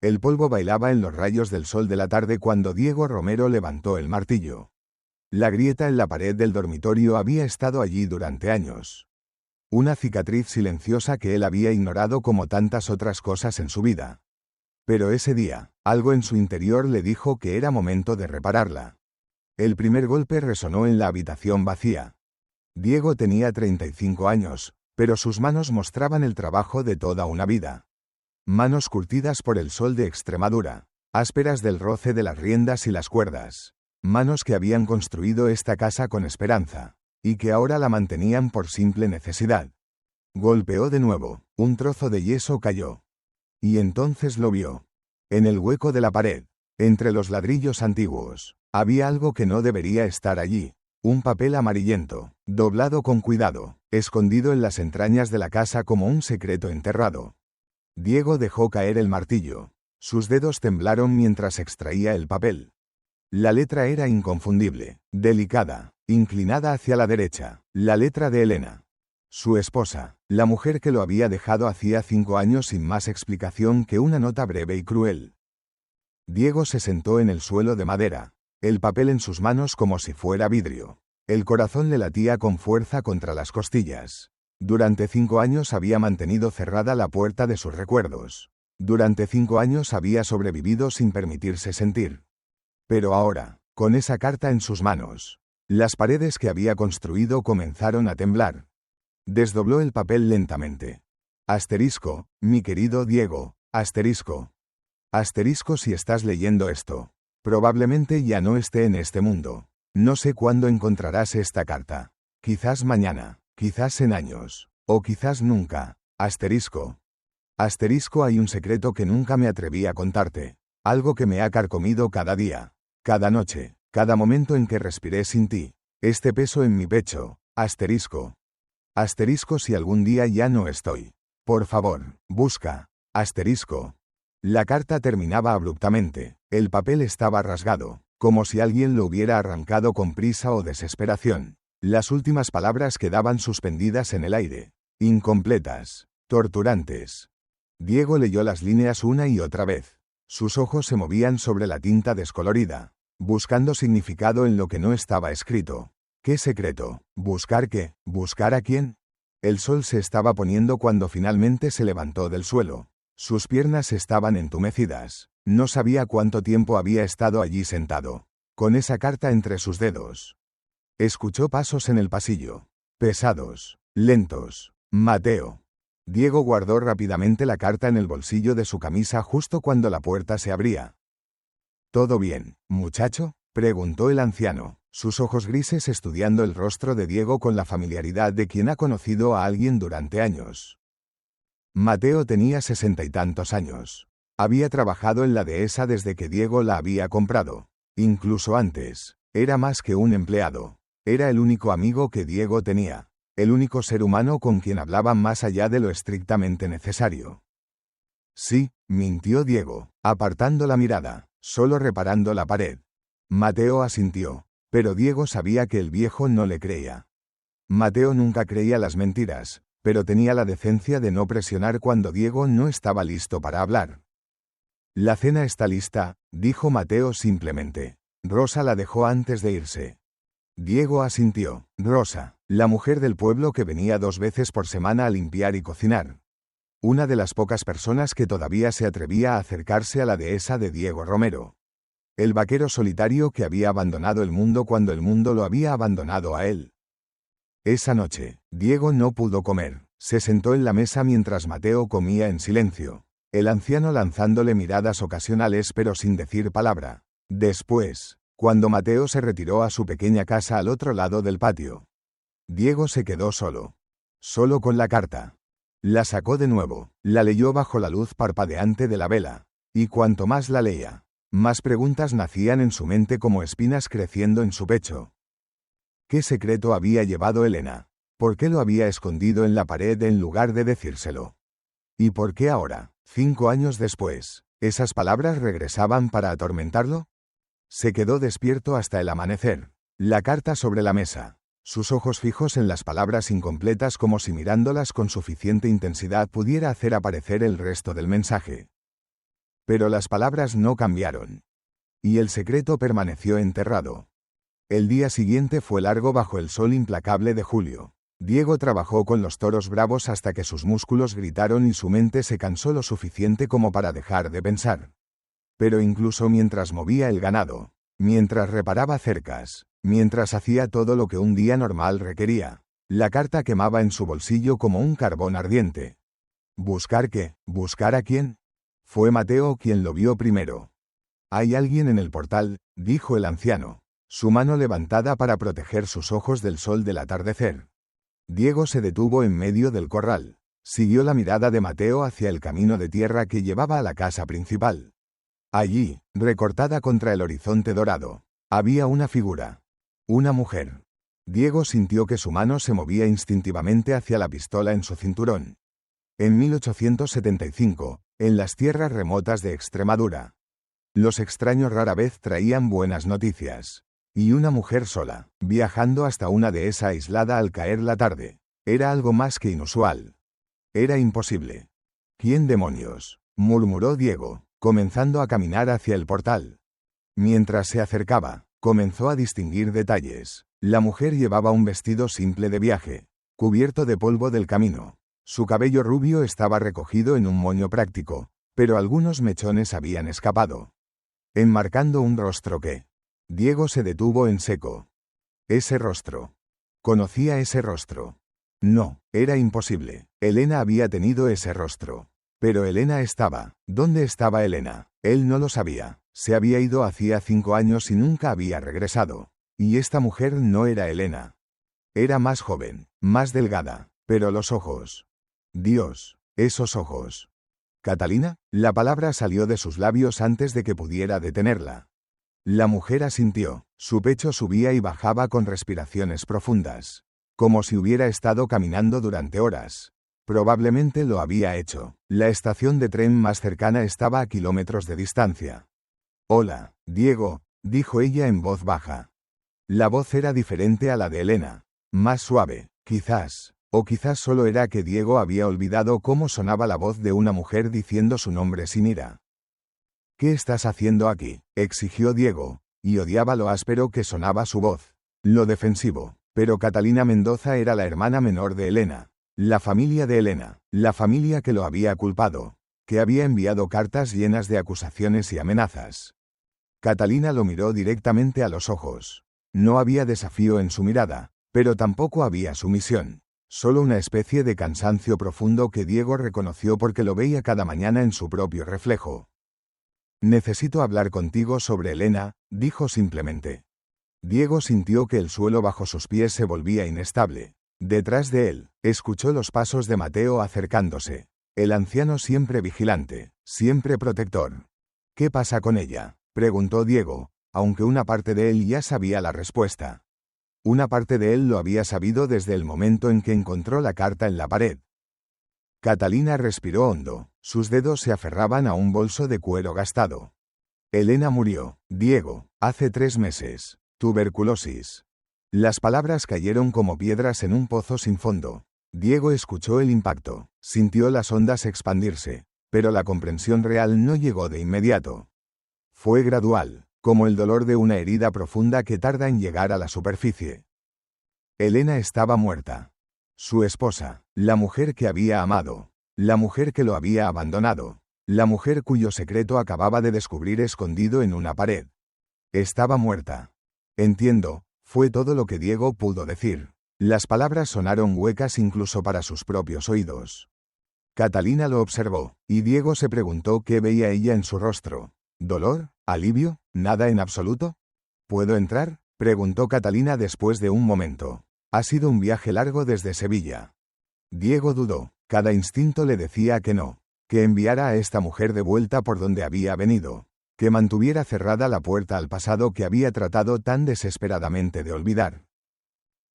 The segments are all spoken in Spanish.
El polvo bailaba en los rayos del sol de la tarde cuando Diego Romero levantó el martillo. La grieta en la pared del dormitorio había estado allí durante años. Una cicatriz silenciosa que él había ignorado como tantas otras cosas en su vida. Pero ese día, algo en su interior le dijo que era momento de repararla. El primer golpe resonó en la habitación vacía. Diego tenía 35 años, pero sus manos mostraban el trabajo de toda una vida. Manos curtidas por el sol de Extremadura, ásperas del roce de las riendas y las cuerdas. Manos que habían construido esta casa con esperanza, y que ahora la mantenían por simple necesidad. Golpeó de nuevo, un trozo de yeso cayó. Y entonces lo vio. En el hueco de la pared, entre los ladrillos antiguos, había algo que no debería estar allí. Un papel amarillento, doblado con cuidado, escondido en las entrañas de la casa como un secreto enterrado. Diego dejó caer el martillo. Sus dedos temblaron mientras extraía el papel. La letra era inconfundible, delicada, inclinada hacia la derecha, la letra de Elena. Su esposa, la mujer que lo había dejado hacía 5 años sin más explicación que una nota breve y cruel. Diego se sentó en el suelo de madera, el papel en sus manos como si fuera vidrio. El corazón le latía con fuerza contra las costillas. Durante 5 años había mantenido cerrada la puerta de sus recuerdos. Durante 5 años había sobrevivido sin permitirse sentir. Pero ahora, con esa carta en sus manos, las paredes que había construido comenzaron a temblar. Desdobló el papel lentamente. Asterisco, mi querido Diego, asterisco. Asterisco si estás leyendo esto. Probablemente ya no esté en este mundo. No sé cuándo encontrarás esta carta. Quizás mañana, quizás en años, o quizás nunca. Asterisco. Asterisco, hay un secreto que nunca me atreví a contarte. Algo que me ha carcomido cada día, cada noche, cada momento en que respiré sin ti. Este peso en mi pecho. Asterisco. Asterisco si algún día ya no estoy. Por favor, busca. Asterisco. La carta terminaba abruptamente. El papel estaba rasgado, como si alguien lo hubiera arrancado con prisa o desesperación. Las últimas palabras quedaban suspendidas en el aire. Incompletas. Torturantes. Diego leyó las líneas una y otra vez. Sus ojos se movían sobre la tinta descolorida, buscando significado en lo que no estaba escrito. ¿Qué secreto? ¿Buscar qué? ¿Buscar a quién? El sol se estaba poniendo cuando finalmente se levantó del suelo. Sus piernas estaban entumecidas. No sabía cuánto tiempo había estado allí sentado, con esa carta entre sus dedos. Escuchó pasos en el pasillo. Pesados, lentos. Mateo. Diego guardó rápidamente la carta en el bolsillo de su camisa justo cuando la puerta se abría. ¿Todo bien, muchacho?, preguntó el anciano, sus ojos grises estudiando el rostro de Diego con la familiaridad de quien ha conocido a alguien durante años. Mateo tenía 60 y tantos años. Había trabajado en la dehesa desde que Diego la había comprado. Incluso antes, era más que un empleado. Era el único amigo que Diego tenía. El único ser humano con quien hablaba más allá de lo estrictamente necesario. Sí, mintió Diego, apartando la mirada, solo reparando la pared. Mateo asintió, pero Diego sabía que el viejo no le creía. Mateo nunca creía las mentiras, pero tenía la decencia de no presionar cuando Diego no estaba listo para hablar. La cena está lista, dijo Mateo simplemente. Rosa la dejó antes de irse. Diego asintió. Rosa, la mujer del pueblo que venía 2 veces por semana a limpiar y cocinar. Una de las pocas personas que todavía se atrevía a acercarse a la dehesa de Diego Romero. El vaquero solitario que había abandonado el mundo cuando el mundo lo había abandonado a él. Esa noche, Diego no pudo comer. Se sentó en la mesa mientras Mateo comía en silencio. El anciano lanzándole miradas ocasionales pero sin decir palabra. Después, cuando Mateo se retiró a su pequeña casa al otro lado del patio, Diego se quedó solo. Solo con la carta. La sacó de nuevo, la leyó bajo la luz parpadeante de la vela. Y cuanto más la leía, más preguntas nacían en su mente como espinas creciendo en su pecho. ¿Qué secreto había llevado Elena? ¿Por qué lo había escondido en la pared en lugar de decírselo? ¿Y por qué ahora, 5 años después, esas palabras regresaban para atormentarlo? Se quedó despierto hasta el amanecer. La carta sobre la mesa. Sus ojos fijos en las palabras incompletas como si mirándolas con suficiente intensidad pudiera hacer aparecer el resto del mensaje. Pero las palabras no cambiaron. Y el secreto permaneció enterrado. El día siguiente fue largo bajo el sol implacable de julio. Diego trabajó con los toros bravos hasta que sus músculos gritaron y su mente se cansó lo suficiente como para dejar de pensar. Pero incluso mientras movía el ganado, mientras reparaba cercas, mientras hacía todo lo que un día normal requería, la carta quemaba en su bolsillo como un carbón ardiente. ¿Buscar qué? ¿Buscar a quién? Fue Mateo quien lo vio primero. «Hay alguien en el portal», dijo el anciano, su mano levantada para proteger sus ojos del sol del atardecer. Diego se detuvo en medio del corral. Siguió la mirada de Mateo hacia el camino de tierra que llevaba a la casa principal. Allí, recortada contra el horizonte dorado, había una figura. Una mujer. Diego sintió que su mano se movía instintivamente hacia la pistola en su cinturón. En 1875, en las tierras remotas de Extremadura, los extraños rara vez traían buenas noticias. Y una mujer sola, viajando hasta una dehesa aislada al caer la tarde, era algo más que inusual. Era imposible. «¿Quién demonios?», murmuró Diego, comenzando a caminar hacia el portal. Mientras se acercaba, comenzó a distinguir detalles. La mujer llevaba un vestido simple de viaje, cubierto de polvo del camino. Su cabello rubio estaba recogido en un moño práctico, pero algunos mechones habían escapado, enmarcando un rostro que... Diego se detuvo en seco. Ese rostro. Conocía ese rostro. No, era imposible. Elena había tenido ese rostro. Pero Elena estaba. ¿Dónde estaba Elena? Él no lo sabía. Se había ido hacía 5 años y nunca había regresado. Y esta mujer no era Elena. Era más joven, más delgada, pero los ojos. Dios, esos ojos. ¿Catalina? La palabra salió de sus labios antes de que pudiera detenerla. La mujer asintió, su pecho subía y bajaba con respiraciones profundas, como si hubiera estado caminando durante horas. Probablemente lo había hecho. La estación de tren más cercana estaba a kilómetros de distancia. «Hola, Diego», dijo ella en voz baja. La voz era diferente a la de Elena, más suave, quizás, o quizás solo era que Diego había olvidado cómo sonaba la voz de una mujer diciendo su nombre sin ira. «¿Qué estás haciendo aquí?», exigió Diego, y odiaba lo áspero que sonaba su voz, lo defensivo. Pero Catalina Mendoza era la hermana menor de Elena, la familia de Elena, la familia que lo había culpado, que había enviado cartas llenas de acusaciones y amenazas. Catalina lo miró directamente a los ojos. No había desafío en su mirada, pero tampoco había sumisión, solo una especie de cansancio profundo que Diego reconoció porque lo veía cada mañana en su propio reflejo. «Necesito hablar contigo sobre Elena», dijo simplemente. Diego sintió que el suelo bajo sus pies se volvía inestable. Detrás de él, escuchó los pasos de Mateo acercándose. El anciano siempre vigilante, siempre protector. «¿Qué pasa con ella?», preguntó Diego, aunque una parte de él ya sabía la respuesta. Una parte de él lo había sabido desde el momento en que encontró la carta en la pared. Catalina respiró hondo, sus dedos se aferraban a un bolso de cuero gastado. «Elena murió, Diego, hace 3 meses. Tuberculosis». Las palabras cayeron como piedras en un pozo sin fondo. Diego escuchó el impacto, sintió las ondas expandirse, pero la comprensión real no llegó de inmediato. Fue gradual, como el dolor de una herida profunda que tarda en llegar a la superficie. Elena estaba muerta. Su esposa, la mujer que había amado, la mujer que lo había abandonado, la mujer cuyo secreto acababa de descubrir escondido en una pared. Estaba muerta. «Entiendo», fue todo lo que Diego pudo decir. Las palabras sonaron huecas incluso para sus propios oídos. Catalina lo observó, y Diego se preguntó qué veía ella en su rostro. ¿Dolor? ¿Alivio? ¿Nada en absoluto? «¿Puedo entrar?», preguntó Catalina después de un momento. «Ha sido un viaje largo desde Sevilla». Diego dudó. Cada instinto le decía que no, que enviara a esta mujer de vuelta por donde había venido, que mantuviera cerrada la puerta al pasado que había tratado tan desesperadamente de olvidar.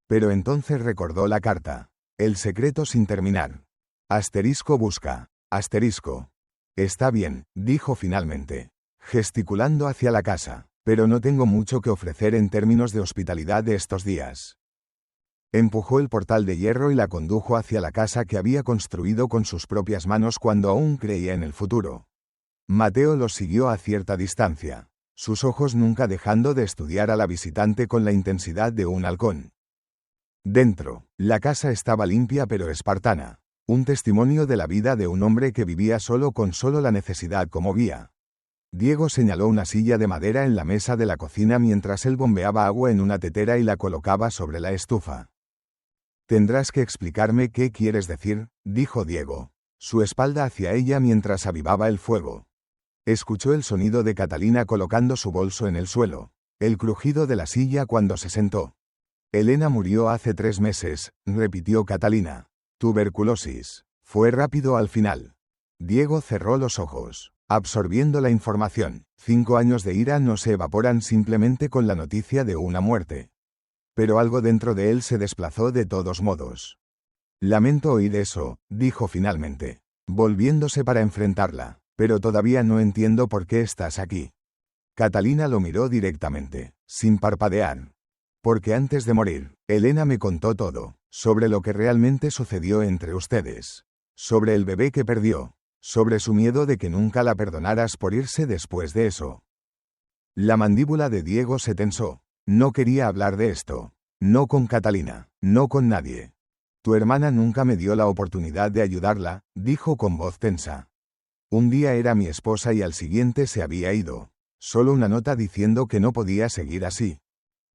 Pero entonces recordó la carta. El secreto sin terminar. Asterisco busca. Asterisco. «Está bien», dijo finalmente, gesticulando hacia la casa, «pero no tengo mucho que ofrecer en términos de hospitalidad de estos días». Empujó el portal de hierro y la condujo hacia la casa que había construido con sus propias manos cuando aún creía en el futuro. Mateo los siguió a cierta distancia, sus ojos nunca dejando de estudiar a la visitante con la intensidad de un halcón. Dentro, la casa estaba limpia pero espartana, un testimonio de la vida de un hombre que vivía solo con solo la necesidad como guía. Diego señaló una silla de madera en la mesa de la cocina mientras él bombeaba agua en una tetera y la colocaba sobre la estufa. «Tendrás que explicarme qué quieres decir», dijo Diego, su espalda hacia ella mientras avivaba el fuego. Escuchó el sonido de Catalina colocando su bolso en el suelo, el crujido de la silla cuando se sentó. «Elena murió hace 3 meses», repitió Catalina. «Tuberculosis». Fue rápido al final. Diego cerró los ojos, absorbiendo la información. 5 años de ira no se evaporan simplemente con la noticia de una muerte. Pero algo dentro de él se desplazó de todos modos. «Lamento oír eso», dijo finalmente, volviéndose para enfrentarla, «pero todavía no entiendo por qué estás aquí». Catalina lo miró directamente, sin parpadear. «Porque antes de morir, Elena me contó todo, sobre lo que realmente sucedió entre ustedes. Sobre el bebé que perdió, sobre su miedo de que nunca la perdonaras por irse después de eso». La mandíbula de Diego se tensó. No quería hablar de esto. No con Catalina, no con nadie. «Tu hermana nunca me dio la oportunidad de ayudarla», dijo con voz tensa. «Un día era mi esposa y al siguiente se había ido. Solo una nota diciendo que no podía seguir así».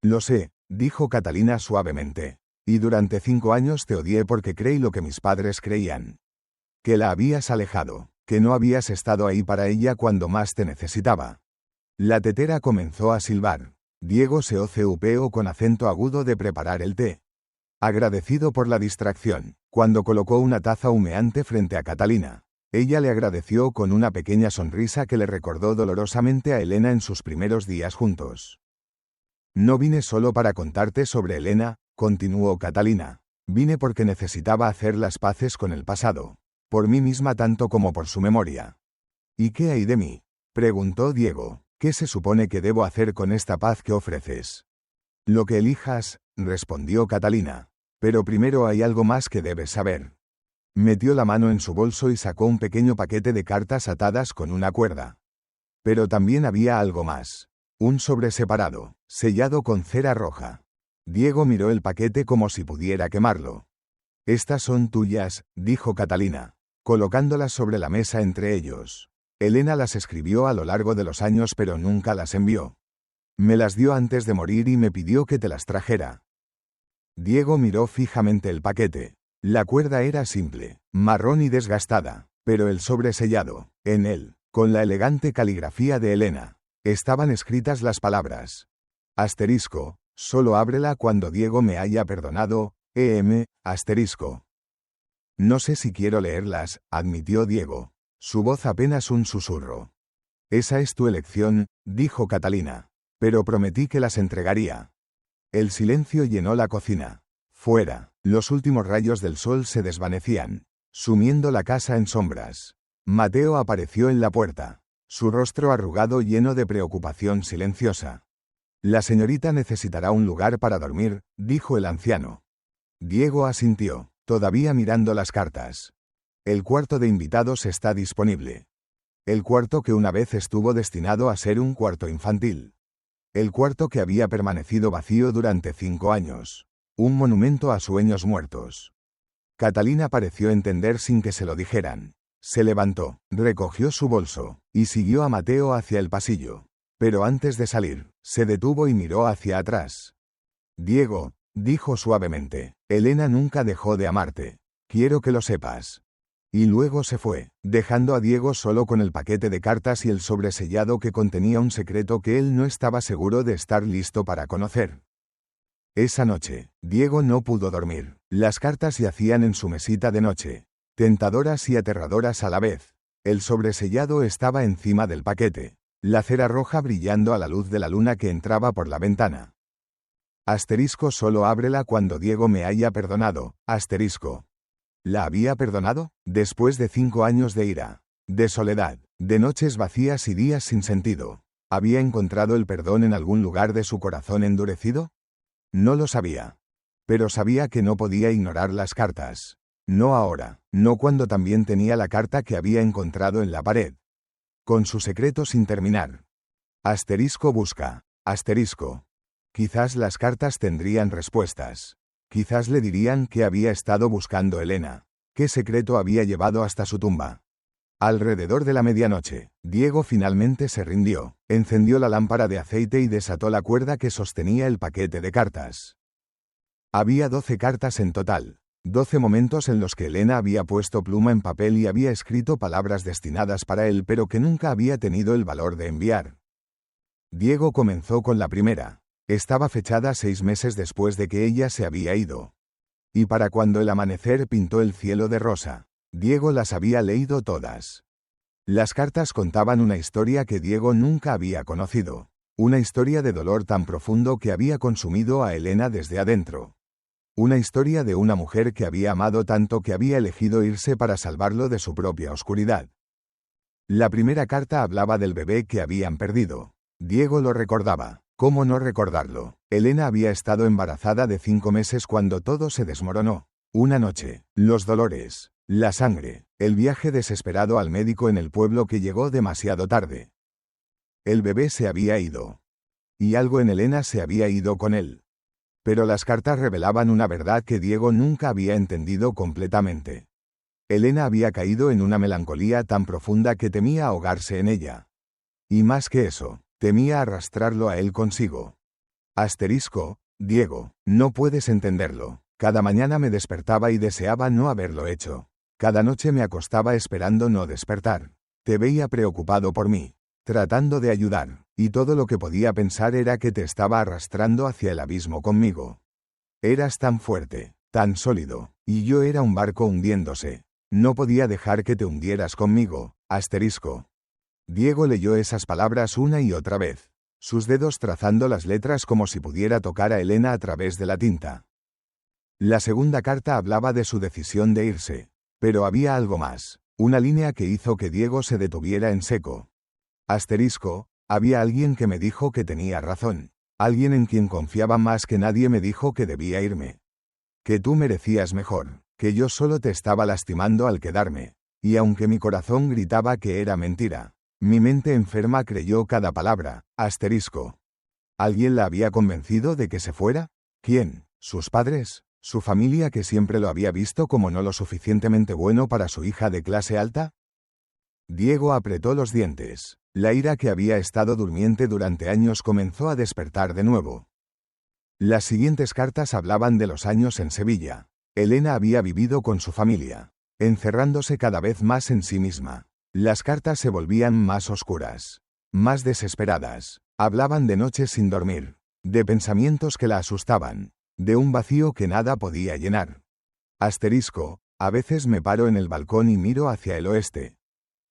«Lo sé», dijo Catalina suavemente. «Y durante 5 años te odié porque creí lo que mis padres creían. Que la habías alejado, que no habías estado ahí para ella cuando más te necesitaba». La tetera comenzó a silbar. Diego se ocupeó con acento agudo de preparar el té. Agradecido por la distracción, cuando colocó una taza humeante frente a Catalina, ella le agradeció con una pequeña sonrisa que le recordó dolorosamente a Elena en sus primeros días juntos. «No vine solo para contarte sobre Elena», continuó Catalina. «Vine porque necesitaba hacer las paces con el pasado, por mí misma tanto como por su memoria». «¿Y qué hay de mí?», preguntó Diego. «¿Qué se supone que debo hacer con esta paz que ofreces?» «Lo que elijas», respondió Catalina. «Pero primero hay algo más que debes saber». Metió la mano en su bolso y sacó un pequeño paquete de cartas atadas con una cuerda. Pero también había algo más. Un sobre separado, sellado con cera roja. Diego miró el paquete como si pudiera quemarlo. «Estas son tuyas», dijo Catalina, colocándolas sobre la mesa entre ellos. «Elena las escribió a lo largo de los años pero nunca las envió. Me las dio antes de morir y me pidió que te las trajera». Diego miró fijamente el paquete. La cuerda era simple, marrón y desgastada, pero el sobre sellado, en él, con la elegante caligrafía de Elena, estaban escritas las palabras: asterisco, solo ábrela cuando Diego me haya perdonado, asterisco. «No sé si quiero leerlas», admitió Diego, su voz apenas un susurro. «Esa es tu elección», dijo Catalina, «pero prometí que las entregaría». El silencio llenó la cocina. Fuera, los últimos rayos del sol se desvanecían, sumiendo la casa en sombras. Mateo apareció en la puerta, su rostro arrugado lleno de preocupación silenciosa. «La señorita necesitará un lugar para dormir», dijo el anciano. Diego asintió, todavía mirando las cartas. «El cuarto de invitados está disponible. El cuarto que una vez estuvo destinado a ser un cuarto infantil. El cuarto que había permanecido vacío durante 5 años. Un monumento a sueños muertos». Catalina pareció entender sin que se lo dijeran. Se levantó, recogió su bolso, y siguió a Mateo hacia el pasillo. Pero antes de salir, se detuvo y miró hacia atrás. «Diego», dijo suavemente, «Elena nunca dejó de amarte. Quiero que lo sepas». Y luego se fue, dejando a Diego solo con el paquete de cartas y el sobresellado que contenía un secreto que él no estaba seguro de estar listo para conocer. Esa noche, Diego no pudo dormir. Las cartas yacían en su mesita de noche, tentadoras y aterradoras a la vez. El sobresellado estaba encima del paquete, la cera roja brillando a la luz de la luna que entraba por la ventana. Asterisco, solo ábrela cuando Diego me haya perdonado, asterisco. ¿La había perdonado? Después de 5 años de ira, de soledad, de noches vacías y días sin sentido. ¿Había encontrado el perdón en algún lugar de su corazón endurecido? No lo sabía. Pero sabía que no podía ignorar las cartas. No ahora, no cuando también tenía la carta que había encontrado en la pared. con su secreto sin terminar. Asterisco busca. Asterisco. Quizás las cartas tendrían respuestas. Quizás le dirían qué había estado buscando Elena, qué secreto había llevado hasta su tumba. Alrededor de la medianoche, Diego finalmente se rindió, encendió la lámpara de aceite y desató la cuerda que sostenía el paquete de cartas. Había 12 cartas en total, 12 momentos en los que Elena había puesto pluma en papel y había escrito palabras destinadas para él pero que nunca había tenido el valor de enviar. Diego comenzó con la primera. Estaba fechada 6 meses después de que ella se había ido. Y para cuando el amanecer pintó el cielo de rosa, Diego las había leído todas. Las cartas contaban una historia que Diego nunca había conocido, una historia de dolor tan profundo que había consumido a Elena desde adentro. Una historia de una mujer que había amado tanto que había elegido irse para salvarlo de su propia oscuridad. La primera carta hablaba del bebé que habían perdido. Diego lo recordaba. ¿Cómo no recordarlo? Elena había estado embarazada de 5 meses cuando todo se desmoronó. Una noche, los dolores, la sangre, el viaje desesperado al médico en el pueblo que llegó demasiado tarde. El bebé se había ido. Y algo en Elena se había ido con él. Pero las cartas revelaban una verdad que Diego nunca había entendido completamente. Elena había caído en una melancolía tan profunda que temía ahogarse en ella. Y más que eso, temía arrastrarlo a él consigo. Asterisco, Diego, no puedes entenderlo. Cada mañana me despertaba y deseaba no haberlo hecho. Cada noche me acostaba esperando no despertar. Te veía preocupado por mí, tratando de ayudar, y todo lo que podía pensar era que te estaba arrastrando hacia el abismo conmigo. Eras tan fuerte, tan sólido, y yo era un barco hundiéndose. No podía dejar que te hundieras conmigo. Asterisco. Diego leyó esas palabras una y otra vez, sus dedos trazando las letras como si pudiera tocar a Elena a través de la tinta. La segunda carta hablaba de su decisión de irse, pero había algo más, una línea que hizo que Diego se detuviera en seco. Asterisco, había alguien que me dijo que tenía razón, alguien en quien confiaba más que nadie me dijo que debía irme. Que tú merecías mejor, que yo solo te estaba lastimando al quedarme, y aunque mi corazón gritaba que era mentira, mi mente enferma creyó cada palabra. Asterisco. ¿Alguien la había convencido de que se fuera? ¿Quién? ¿Sus padres? ¿Su familia que siempre lo había visto como no lo suficientemente bueno para su hija de clase alta? Diego apretó los dientes. La ira que había estado durmiente durante años comenzó a despertar de nuevo. Las siguientes cartas hablaban de los años en Sevilla. Elena había vivido con su familia, encerrándose cada vez más en sí misma. Las cartas se volvían más oscuras, más desesperadas. Hablaban de noches sin dormir, de pensamientos que la asustaban, de un vacío que nada podía llenar. Asterisco, a veces me paro en el balcón y miro hacia el oeste,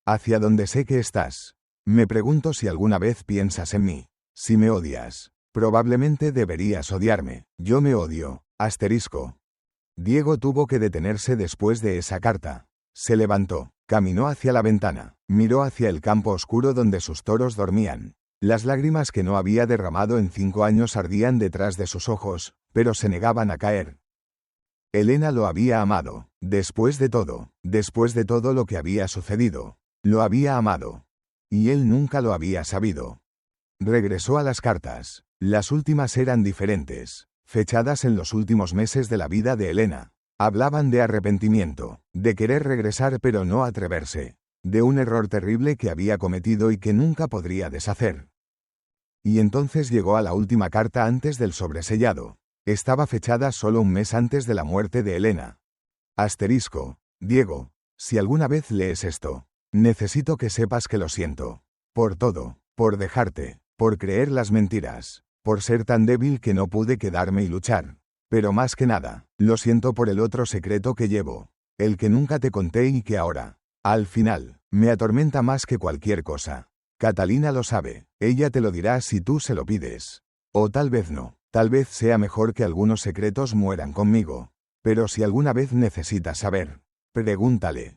hacia donde sé que estás. Me pregunto si alguna vez piensas en mí, si me odias. Probablemente deberías odiarme. Yo me odio. Asterisco. Diego tuvo que detenerse después de esa carta. Se levantó, caminó hacia la ventana, miró hacia el campo oscuro donde sus toros dormían. Las lágrimas que no había derramado en 5 años ardían detrás de sus ojos, pero se negaban a caer. Elena lo había amado, después de todo lo que había sucedido. Lo había amado. Y él nunca lo había sabido. Regresó a las cartas. Las últimas eran diferentes, fechadas en los últimos meses de la vida de Elena. Hablaban de arrepentimiento, de querer regresar pero no atreverse, de un error terrible que había cometido y que nunca podría deshacer. Y entonces llegó a la última carta antes del sobresellado. Estaba fechada solo un mes antes de la muerte de Elena. Asterisco. Diego, si alguna vez lees esto, necesito que sepas que lo siento. Por todo, por dejarte, por creer las mentiras, por ser tan débil que no pude quedarme y luchar. Pero más que nada, lo siento por el otro secreto que llevo, el que nunca te conté y que ahora, al final, me atormenta más que cualquier cosa. Catalina lo sabe, ella te lo dirá si tú se lo pides. O tal vez no, tal vez sea mejor que algunos secretos mueran conmigo. Pero si alguna vez necesitas saber, pregúntale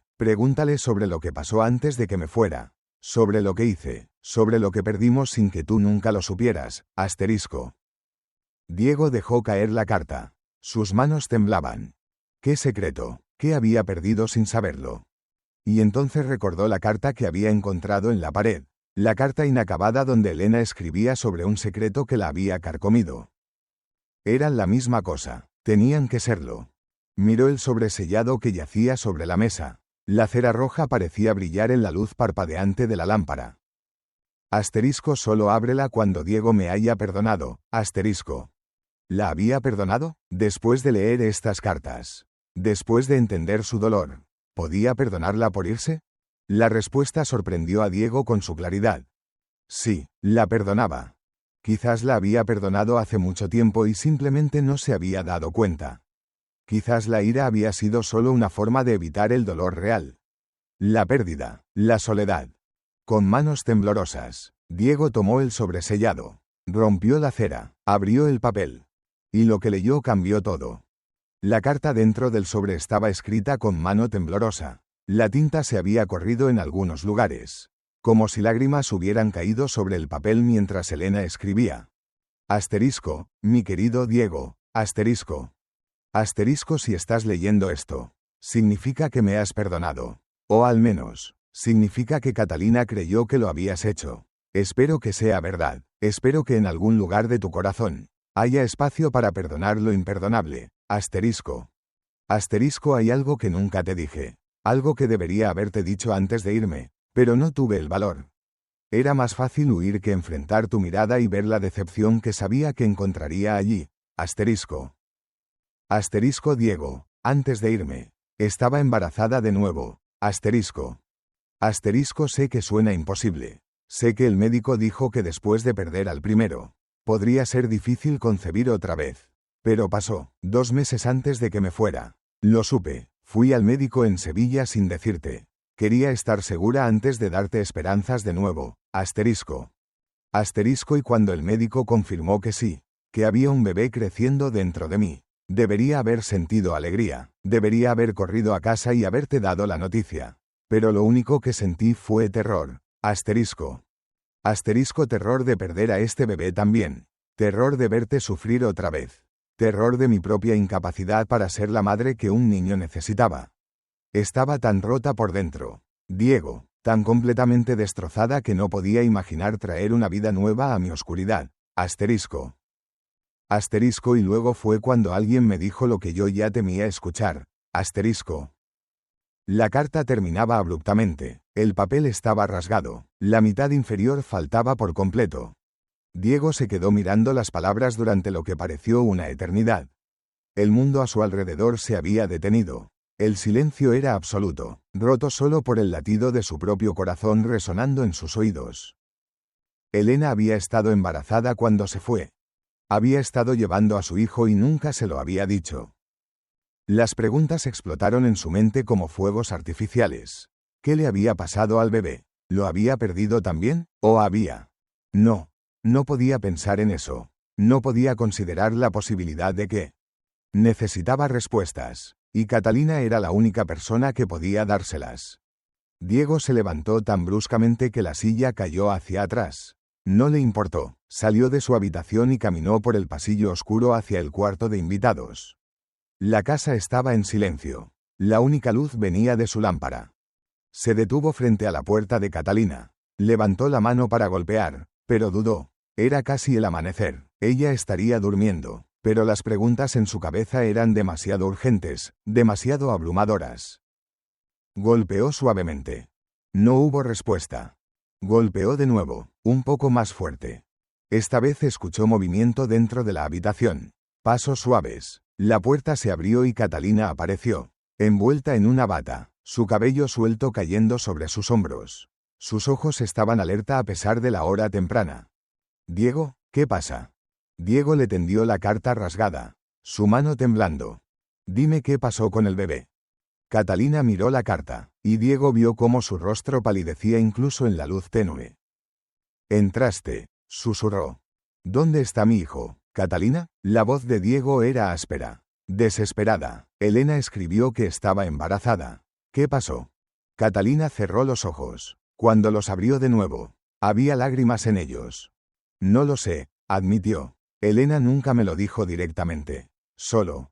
sobre lo que pasó antes de que me fuera, sobre lo que hice, sobre lo que perdimos sin que tú nunca lo supieras. Asterisco. Diego dejó caer la carta. Sus manos temblaban. ¿Qué secreto? ¿Qué había perdido sin saberlo? Y entonces recordó la carta que había encontrado en la pared. La carta inacabada donde Elena escribía sobre un secreto que la había carcomido. Eran la misma cosa. Tenían que serlo. Miró el sobresellado que yacía sobre la mesa. La cera roja parecía brillar en la luz parpadeante de la lámpara. Asterisco solo ábrela cuando Diego me haya perdonado. Asterisco. ¿La había perdonado? Después de leer estas cartas. Después de entender su dolor. ¿Podía perdonarla por irse? La respuesta sorprendió a Diego con su claridad. Sí, la perdonaba. Quizás la había perdonado hace mucho tiempo y simplemente no se había dado cuenta. Quizás la ira había sido solo una forma de evitar el dolor real. La pérdida, la soledad. Con manos temblorosas, Diego tomó el sobresellado. Rompió la cera, abrió el papel. Y lo que leyó cambió todo. La carta dentro del sobre estaba escrita con mano temblorosa. La tinta se había corrido en algunos lugares. Como si lágrimas hubieran caído sobre el papel mientras Elena escribía. Asterisco, mi querido Diego, asterisco. Asterisco si estás leyendo esto. Significa que me has perdonado. O al menos, significa que Catalina creyó que lo habías hecho. Espero que sea verdad. Espero que en algún lugar de tu corazón haya espacio para perdonar lo imperdonable. Asterisco. Asterisco hay algo que nunca te dije. Algo que debería haberte dicho antes de irme. Pero no tuve el valor. Era más fácil huir que enfrentar tu mirada y ver la decepción que sabía que encontraría allí. Asterisco. Asterisco Diego, antes de irme. Estaba embarazada de nuevo. Asterisco. Asterisco sé que suena imposible. Sé que el médico dijo que después de perder al primero, podría ser difícil concebir otra vez. Pero pasó, 2 meses antes de que me fuera. Lo supe. Fui al médico en Sevilla sin decirte. Quería estar segura antes de darte esperanzas de nuevo. Asterisco. Asterisco y cuando el médico confirmó que sí, que había un bebé creciendo dentro de mí, debería haber sentido alegría, debería haber corrido a casa y haberte dado la noticia. Pero lo único que sentí fue terror. Asterisco. Asterisco terror de perder a este bebé también. Terror de verte sufrir otra vez. Terror de mi propia incapacidad para ser la madre que un niño necesitaba. Estaba tan rota por dentro. Diego, tan completamente destrozada que no podía imaginar traer una vida nueva a mi oscuridad. Asterisco. Asterisco y luego fue cuando alguien me dijo lo que yo ya temía escuchar. Asterisco. La carta terminaba abruptamente. El papel estaba rasgado. La mitad inferior faltaba por completo. Diego se quedó mirando las palabras durante lo que pareció una eternidad. El mundo a su alrededor se había detenido. El silencio era absoluto, roto solo por el latido de su propio corazón resonando en sus oídos. Elena había estado embarazada cuando se fue. Había estado llevando a su hijo y nunca se lo había dicho. Las preguntas explotaron en su mente como fuegos artificiales. ¿Qué le había pasado al bebé? ¿Lo había perdido también? ¿O había? No. No podía pensar en eso. No podía considerar la posibilidad de que. Necesitaba respuestas. Y Catalina era la única persona que podía dárselas. Diego se levantó tan bruscamente que la silla cayó hacia atrás. No le importó. Salió de su habitación y caminó por el pasillo oscuro hacia el cuarto de invitados. La casa estaba en silencio. La única luz venía de su lámpara. Se detuvo frente a la puerta de Catalina. Levantó la mano para golpear, pero dudó. Era casi el amanecer. Ella estaría durmiendo. Pero las preguntas en su cabeza eran demasiado urgentes, demasiado abrumadoras. Golpeó suavemente. No hubo respuesta. Golpeó de nuevo, un poco más fuerte. Esta vez escuchó movimiento dentro de la habitación. Pasos suaves. La puerta se abrió y Catalina apareció, envuelta en una bata, su cabello suelto cayendo sobre sus hombros. Sus ojos estaban alerta a pesar de la hora temprana. «Diego, ¿qué pasa?» Diego le tendió la carta rasgada, su mano temblando. «Dime qué pasó con el bebé». Catalina miró la carta, y Diego vio cómo su rostro palidecía incluso en la luz tenue. «Entraste», susurró. «¿Dónde está mi hijo, Catalina?» La voz de Diego era áspera, desesperada. Elena escribió que estaba embarazada. ¿Qué pasó? Catalina cerró los ojos. Cuando los abrió de nuevo, había lágrimas en ellos. «No lo sé», admitió. Elena nunca me lo dijo directamente. Solo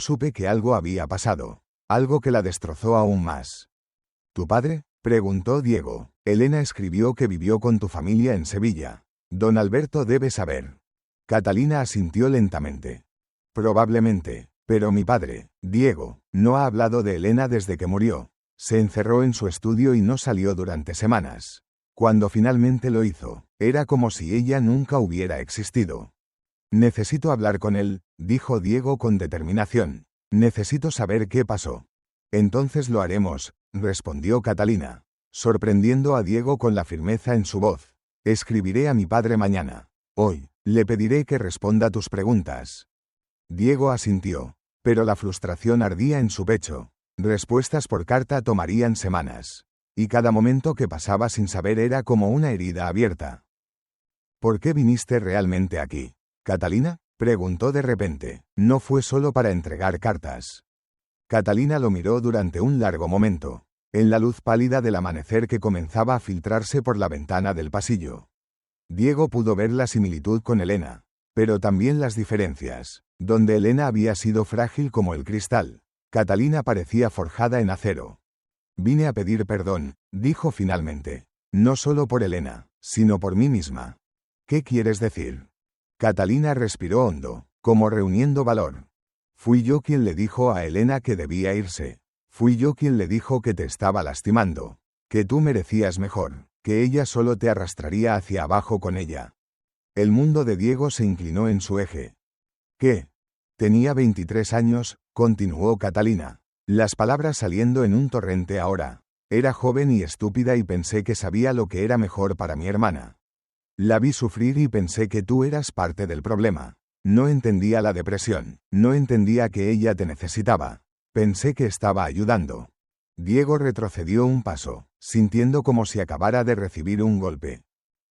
supe que algo había pasado. Algo que la destrozó aún más. ¿Tu padre?, preguntó Diego. Elena escribió que vivió con tu familia en Sevilla. Don Alberto debe saber. Catalina asintió lentamente. Probablemente, pero mi padre, Diego, no ha hablado de Elena desde que murió. Se encerró en su estudio y no salió durante semanas. Cuando finalmente lo hizo, era como si ella nunca hubiera existido. Necesito hablar con él, dijo Diego con determinación. Necesito saber qué pasó. Entonces lo haremos, respondió Catalina, sorprendiendo a Diego con la firmeza en su voz. Escribiré a mi padre mañana. Hoy, le pediré que responda tus preguntas. Diego asintió, pero la frustración ardía en su pecho. Respuestas por carta tomarían semanas. Y cada momento que pasaba sin saber era como una herida abierta. ¿Por qué viniste realmente aquí, Catalina?, preguntó de repente. No fue solo para entregar cartas. Catalina lo miró durante un largo momento, en la luz pálida del amanecer que comenzaba a filtrarse por la ventana del pasillo. Diego pudo ver la similitud con Elena, pero también las diferencias. Donde Elena había sido frágil como el cristal, Catalina parecía forjada en acero. Vine a pedir perdón, dijo finalmente. No solo por Elena, sino por mí misma. ¿Qué quieres decir? Catalina respiró hondo, como reuniendo valor. Fui yo quien le dijo a Elena que debía irse. Fui yo quien le dijo que te estaba lastimando, que tú merecías mejor, que ella solo te arrastraría hacia abajo con ella. El mundo de Diego se inclinó en su eje. ¿Qué? Tenía 23 años, continuó Catalina, las palabras saliendo en un torrente ahora. Era joven y estúpida y pensé que sabía lo que era mejor para mi hermana. La vi sufrir y pensé que tú eras parte del problema. No entendía la depresión, no entendía que ella te necesitaba. Pensé que estaba ayudando. Diego retrocedió un paso, sintiendo como si acabara de recibir un golpe.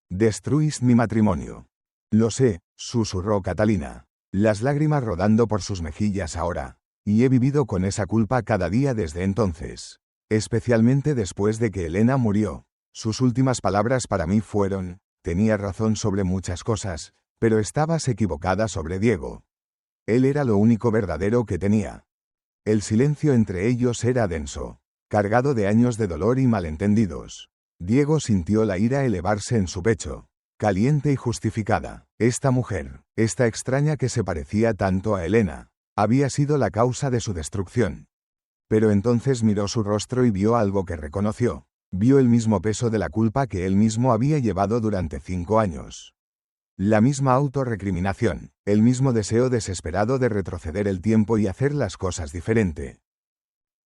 Destruís mi matrimonio. Lo sé, susurró Catalina, las lágrimas rodando por sus mejillas ahora, y he vivido con esa culpa cada día desde entonces. Especialmente después de que Elena murió. Sus últimas palabras para mí fueron: tenías razón sobre muchas cosas, pero estabas equivocada sobre Diego. Él era lo único verdadero que tenía. El silencio entre ellos era denso, cargado de años de dolor y malentendidos. Diego sintió la ira elevarse en su pecho, caliente y justificada. Esta mujer, esta extraña que se parecía tanto a Elena, había sido la causa de su destrucción. Pero entonces miró su rostro y vio algo que reconoció. Vio el mismo peso de la culpa que él mismo había llevado durante 5 años. La misma autorrecriminación, el mismo deseo desesperado de retroceder el tiempo y hacer las cosas diferente.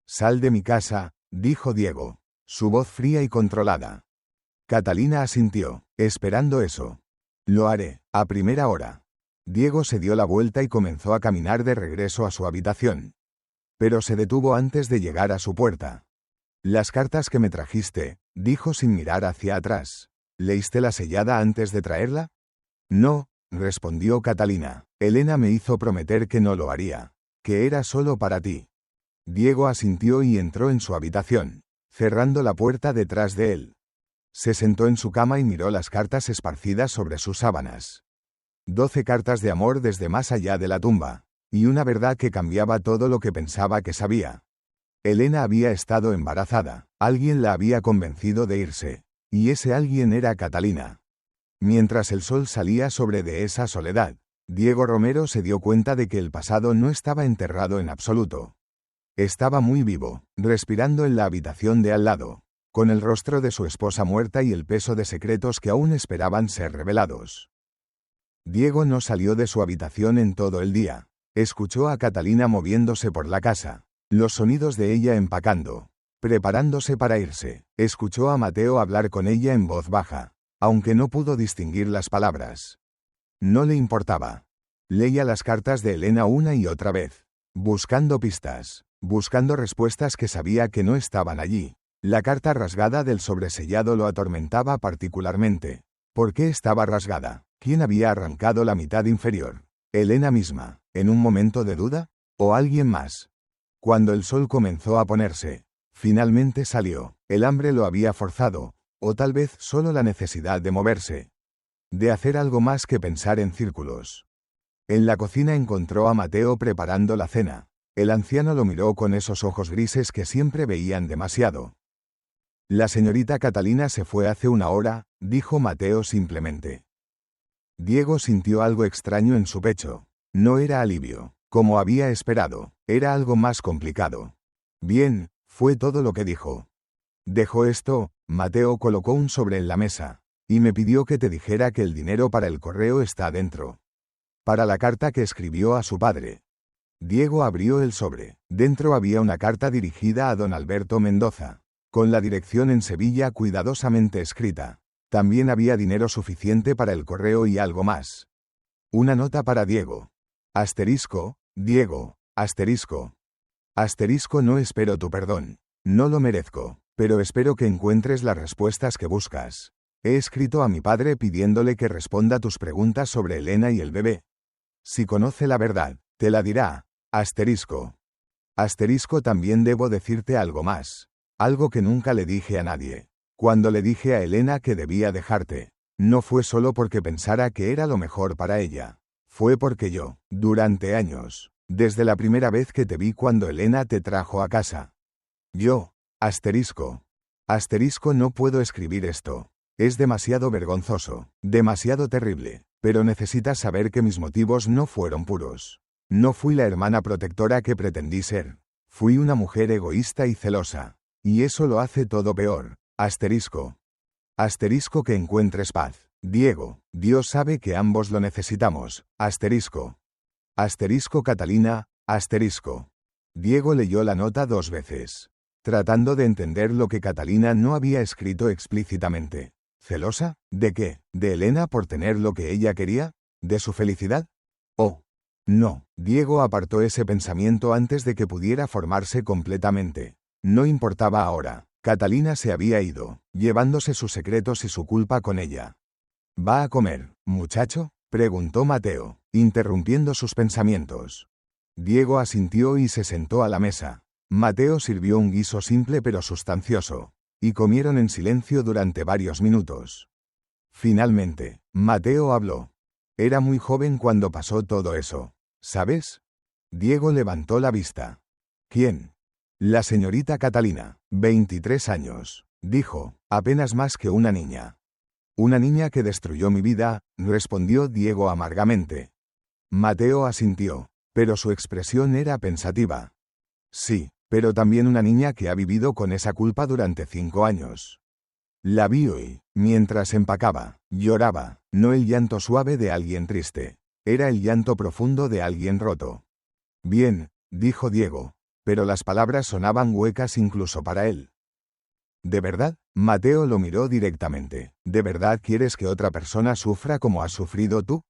Sal de mi casa, dijo Diego, su voz fría y controlada. Catalina asintió, esperando eso. Lo haré, a primera hora. Diego se dio la vuelta y comenzó a caminar de regreso a su habitación. Pero se detuvo antes de llegar a su puerta. Las cartas que me trajiste, dijo sin mirar hacia atrás. ¿Leíste la sellada antes de traerla? No, respondió Catalina. Elena me hizo prometer que no lo haría, que era solo para ti. Diego asintió y entró en su habitación, cerrando la puerta detrás de él. Se sentó en su cama y miró las cartas esparcidas sobre sus sábanas. 12 cartas de amor desde más allá de la tumba, y una verdad que cambiaba todo lo que pensaba que sabía. Elena había estado embarazada, alguien la había convencido de irse, y ese alguien era Catalina. Mientras el sol salía sobre de esa soledad, Diego Romero se dio cuenta de que el pasado no estaba enterrado en absoluto. Estaba muy vivo, respirando en la habitación de al lado, con el rostro de su esposa muerta y el peso de secretos que aún esperaban ser revelados. Diego no salió de su habitación en todo el día. Escuchó a Catalina moviéndose por la casa, los sonidos de ella empacando, preparándose para irse. Escuchó a Mateo hablar con ella en voz baja, aunque no pudo distinguir las palabras. No le importaba. Leía las cartas de Elena una y otra vez, buscando pistas, buscando respuestas que sabía que no estaban allí. La carta rasgada del sobresellado lo atormentaba particularmente. ¿Por qué estaba rasgada? ¿Quién había arrancado la mitad inferior? ¿Elena misma, en un momento de duda? ¿O alguien más? Cuando el sol comenzó a ponerse, finalmente salió. El hambre lo había forzado, o tal vez solo la necesidad de moverse, de hacer algo más que pensar en círculos. En la cocina encontró a Mateo preparando la cena. El anciano lo miró con esos ojos grises que siempre veían demasiado. La señorita Catalina se fue hace una hora, dijo Mateo simplemente. Diego sintió algo extraño en su pecho. No era alivio, como había esperado, era algo más complicado. Bien, fue todo lo que dijo. Dejó esto, Mateo colocó un sobre en la mesa, y me pidió que te dijera que el dinero para el correo está dentro. Para la carta que escribió a su padre. Diego abrió el sobre. Dentro había una carta dirigida a don Alberto Mendoza, con la dirección en Sevilla cuidadosamente escrita. También había dinero suficiente para el correo y algo más. Una nota para Diego. Asterisco, Diego, asterisco. Asterisco, no espero tu perdón. No lo merezco, pero espero que encuentres las respuestas que buscas. He escrito a mi padre pidiéndole que responda tus preguntas sobre Elena y el bebé. Si conoce la verdad, te la dirá. Asterisco. Asterisco, también debo decirte algo más. Algo que nunca le dije a nadie. Cuando le dije a Elena que debía dejarte, no fue solo porque pensara que era lo mejor para ella. Fue porque yo, durante años, desde la primera vez que te vi cuando Elena te trajo a casa. Yo, asterisco. Asterisco, no puedo escribir esto. Es demasiado vergonzoso, demasiado terrible, pero necesitas saber que mis motivos no fueron puros. No fui la hermana protectora que pretendí ser. Fui una mujer egoísta y celosa. Y eso lo hace todo peor. Asterisco. Asterisco, que encuentres paz. Diego, Dios sabe que ambos lo necesitamos. Asterisco. Asterisco, Catalina, asterisco. Diego leyó la nota 2 veces, tratando de entender lo que Catalina no había escrito explícitamente. ¿Celosa? ¿De qué? ¿De Elena por tener lo que ella quería? ¿De su felicidad? Oh. No. Diego apartó ese pensamiento antes de que pudiera formarse completamente. No importaba ahora. Catalina se había ido, llevándose sus secretos y su culpa con ella. ¿Va a comer, muchacho?, preguntó Mateo, interrumpiendo sus pensamientos. Diego asintió y se sentó a la mesa. Mateo sirvió un guiso simple pero sustancioso, y comieron en silencio durante varios minutos. Finalmente, Mateo habló. Era muy joven cuando pasó todo eso, ¿sabes? Diego levantó la vista. ¿Quién? La señorita Catalina, 23 años, dijo, apenas más que una niña. Una niña que destruyó mi vida, respondió Diego amargamente. Mateo asintió, pero su expresión era pensativa. Sí, pero también una niña que ha vivido con esa culpa durante 5 años. La vi hoy, mientras empacaba, lloraba, no el llanto suave de alguien triste, era el llanto profundo de alguien roto. Bien, dijo Diego, pero las palabras sonaban huecas incluso para él. ¿De verdad? Mateo lo miró directamente. ¿De verdad quieres que otra persona sufra como has sufrido tú?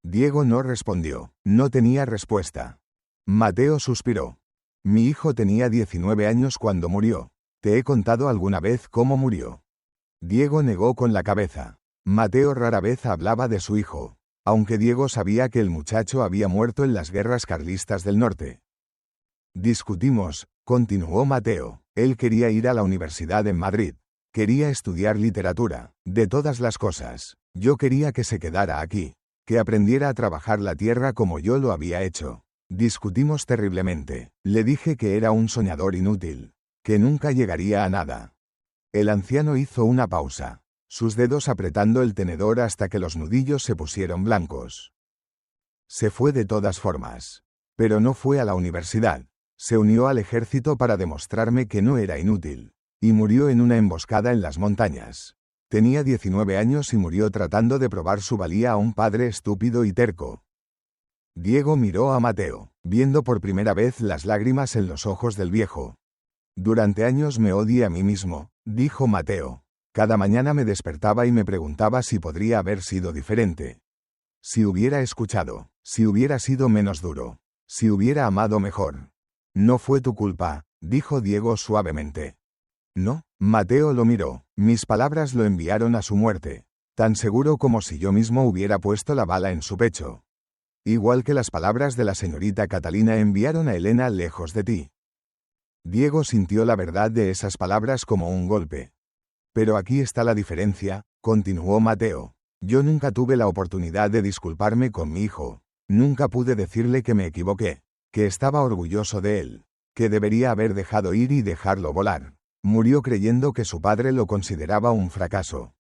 Diego no respondió, no tenía respuesta. Mateo suspiró. Mi hijo tenía 19 años cuando murió. ¿Te he contado alguna vez cómo murió? Diego negó con la cabeza. Mateo rara vez hablaba de su hijo, aunque Diego sabía que el muchacho había muerto en las guerras carlistas del norte. Discutimos, continuó Mateo. Él quería ir a la universidad en Madrid. Quería estudiar literatura, de todas las cosas. Yo quería que se quedara aquí, que aprendiera a trabajar la tierra como yo lo había hecho. Discutimos terriblemente. Le dije que era un soñador inútil, que nunca llegaría a nada. El anciano hizo una pausa, sus dedos apretando el tenedor hasta que los nudillos se pusieron blancos. Se fue de todas formas. Pero no fue a la universidad. Se unió al ejército para demostrarme que no era inútil. Y murió en una emboscada en las montañas. Tenía 19 años y murió tratando de probar su valía a un padre estúpido y terco. Diego miró a Mateo, viendo por primera vez las lágrimas en los ojos del viejo. Durante años me odié a mí mismo, dijo Mateo. Cada mañana me despertaba y me preguntaba si podría haber sido diferente. Si hubiera escuchado, si hubiera sido menos duro, si hubiera amado mejor. No fue tu culpa, dijo Diego suavemente. No, Mateo lo miró. Mis palabras lo enviaron a su muerte, tan seguro como si yo mismo hubiera puesto la bala en su pecho. Igual que las palabras de la señorita Catalina enviaron a Elena lejos de ti. Diego sintió la verdad de esas palabras como un golpe. Pero aquí está la diferencia, continuó Mateo. Yo nunca tuve la oportunidad de disculparme con mi hijo. Nunca pude decirle que me equivoqué, que estaba orgulloso de él, que debería haber dejado ir y dejarlo volar. Murió creyendo que su padre lo consideraba un fracaso.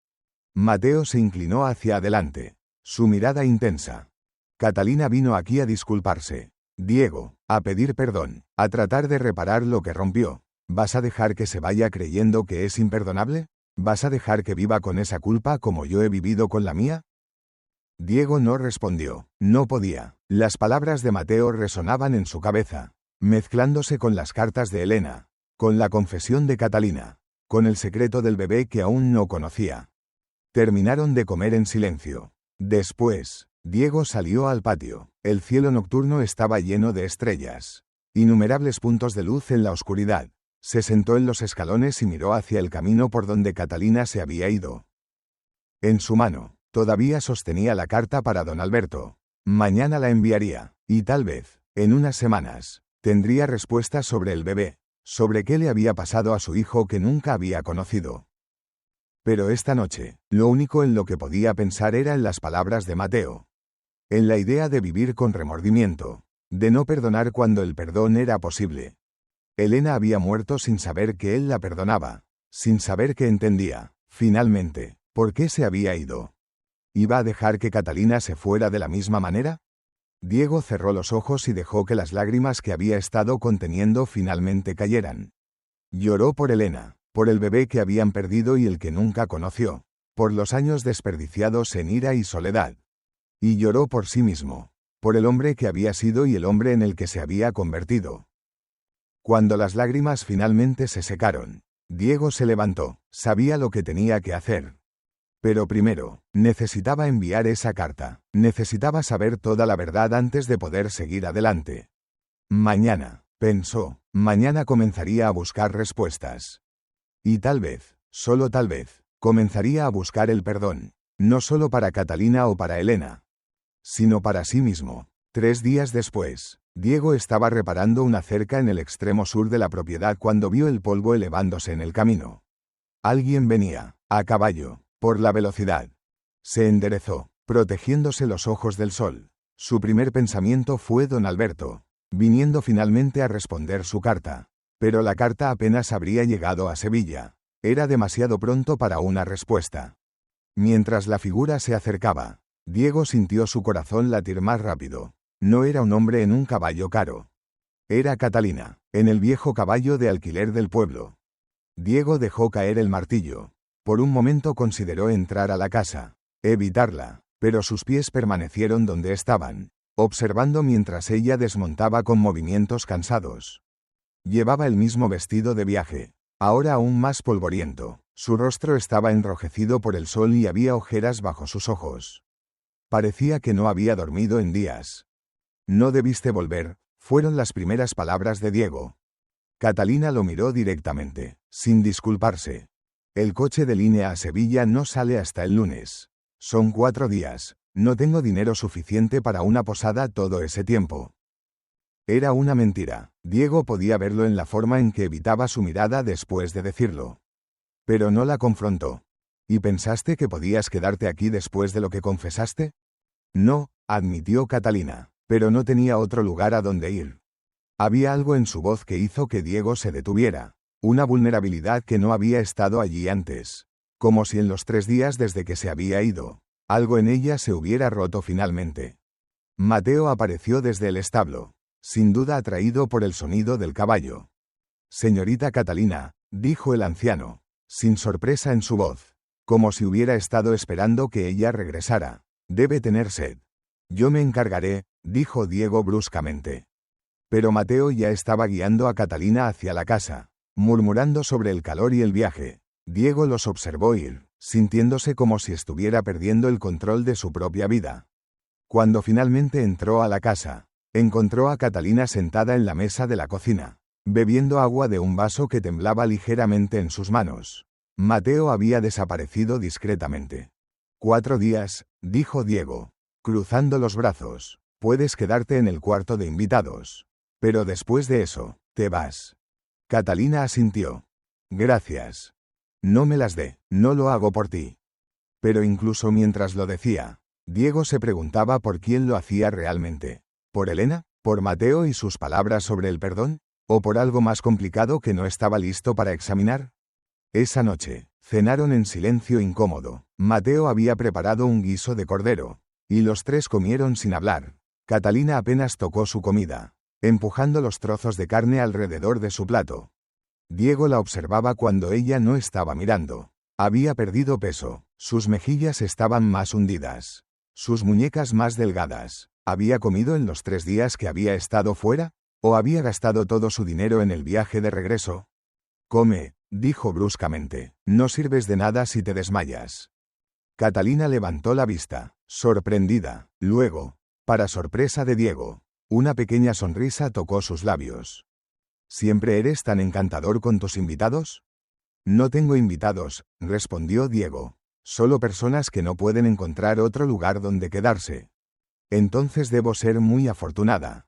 Mateo se inclinó hacia adelante, su mirada intensa. Catalina vino aquí a disculparse. Diego, a pedir perdón, a tratar de reparar lo que rompió. ¿Vas a dejar que se vaya creyendo que es imperdonable? ¿Vas a dejar que viva con esa culpa como yo he vivido con la mía? Diego no respondió. No podía. Las palabras de Mateo resonaban en su cabeza, mezclándose con las cartas de Elena, con la confesión de Catalina, con el secreto del bebé que aún no conocía. Terminaron de comer en silencio. Después, Diego salió al patio. El cielo nocturno estaba lleno de estrellas. Innumerables puntos de luz en la oscuridad. Se sentó en los escalones y miró hacia el camino por donde Catalina se había ido. En su mano, todavía sostenía la carta para don Alberto. Mañana la enviaría, y tal vez, en unas semanas, tendría respuestas sobre el bebé, sobre qué le había pasado a su hijo que nunca había conocido. Pero esta noche, lo único en lo que podía pensar era en las palabras de Mateo. En la idea de vivir con remordimiento, de no perdonar cuando el perdón era posible. Elena había muerto sin saber que él la perdonaba, sin saber que entendía, finalmente, por qué se había ido. ¿Iba a dejar que Catalina se fuera de la misma manera? Diego cerró los ojos y dejó que las lágrimas que había estado conteniendo finalmente cayeran. Lloró por Elena, por el bebé que habían perdido y el que nunca conoció, por los años desperdiciados en ira y soledad. Y lloró por sí mismo, por el hombre que había sido y el hombre en el que se había convertido. Cuando las lágrimas finalmente se secaron, Diego se levantó, sabía lo que tenía que hacer. Pero primero, necesitaba enviar esa carta, necesitaba saber toda la verdad antes de poder seguir adelante. Mañana, pensó, mañana comenzaría a buscar respuestas. Y tal vez, solo tal vez, comenzaría a buscar el perdón, no solo para Catalina o para Elena, sino para sí mismo. 3 días después, Diego estaba reparando una cerca en el extremo sur de la propiedad cuando vio el polvo elevándose en el camino. Alguien venía, a caballo, por la velocidad. Se enderezó, protegiéndose los ojos del sol. Su primer pensamiento fue don Alberto, viniendo finalmente a responder su carta. Pero la carta apenas habría llegado a Sevilla. Era demasiado pronto para una respuesta. Mientras la figura se acercaba, Diego sintió su corazón latir más rápido. No era un hombre en un caballo caro. Era Catalina, en el viejo caballo de alquiler del pueblo. Diego dejó caer el martillo. Por un momento consideró entrar a la casa, evitarla, pero sus pies permanecieron donde estaban, observando mientras ella desmontaba con movimientos cansados. Llevaba el mismo vestido de viaje, ahora aún más polvoriento. Su rostro estaba enrojecido por el sol y había ojeras bajo sus ojos. Parecía que no había dormido en días. No debiste volver, fueron las primeras palabras de Diego. Catalina lo miró directamente, sin disculparse. El coche de línea a Sevilla no sale hasta el lunes. Son 4 días, no tengo dinero suficiente para una posada todo ese tiempo. Era una mentira. Diego podía verlo en la forma en que evitaba su mirada después de decirlo. Pero no la confrontó. ¿Y pensaste que podías quedarte aquí después de lo que confesaste? No, admitió Catalina, pero no tenía otro lugar a donde ir. Había algo en su voz que hizo que Diego se detuviera, una vulnerabilidad que no había estado allí antes, como si en los 3 días desde que se había ido, algo en ella se hubiera roto finalmente. Mateo apareció desde el establo, sin duda atraído por el sonido del caballo. Señorita Catalina, dijo el anciano, sin sorpresa en su voz, como si hubiera estado esperando que ella regresara. Debe tener sed. Yo me encargaré, dijo Diego bruscamente. Pero Mateo ya estaba guiando a Catalina hacia la casa, murmurando sobre el calor y el viaje. Diego los observó ir, sintiéndose como si estuviera perdiendo el control de su propia vida. Cuando finalmente entró a la casa, encontró a Catalina sentada en la mesa de la cocina, bebiendo agua de un vaso que temblaba ligeramente en sus manos. Mateo había desaparecido discretamente. 4 días, dijo Diego, cruzando los brazos. Puedes quedarte en el cuarto de invitados. Pero después de eso, te vas. Catalina asintió. Gracias. No me las dé, no lo hago por ti. Pero incluso mientras lo decía, Diego se preguntaba por quién lo hacía realmente. ¿Por Elena? ¿Por Mateo y sus palabras sobre el perdón? ¿O por algo más complicado que no estaba listo para examinar? Esa noche, cenaron en silencio incómodo. Mateo había preparado un guiso de cordero, y los tres comieron sin hablar. Catalina apenas tocó su comida, empujando los trozos de carne alrededor de su plato. Diego la observaba cuando ella no estaba mirando. Había perdido peso, sus mejillas estaban más hundidas, sus muñecas más delgadas. ¿Había comido en los 3 días que había estado fuera? ¿O había gastado todo su dinero en el viaje de regreso? Come, dijo bruscamente. No sirves de nada si te desmayas. Catalina levantó la vista, sorprendida. Luego, para sorpresa de Diego, una pequeña sonrisa tocó sus labios. ¿Siempre eres tan encantador con tus invitados? No tengo invitados, respondió Diego. Solo personas que no pueden encontrar otro lugar donde quedarse. Entonces debo ser muy afortunada.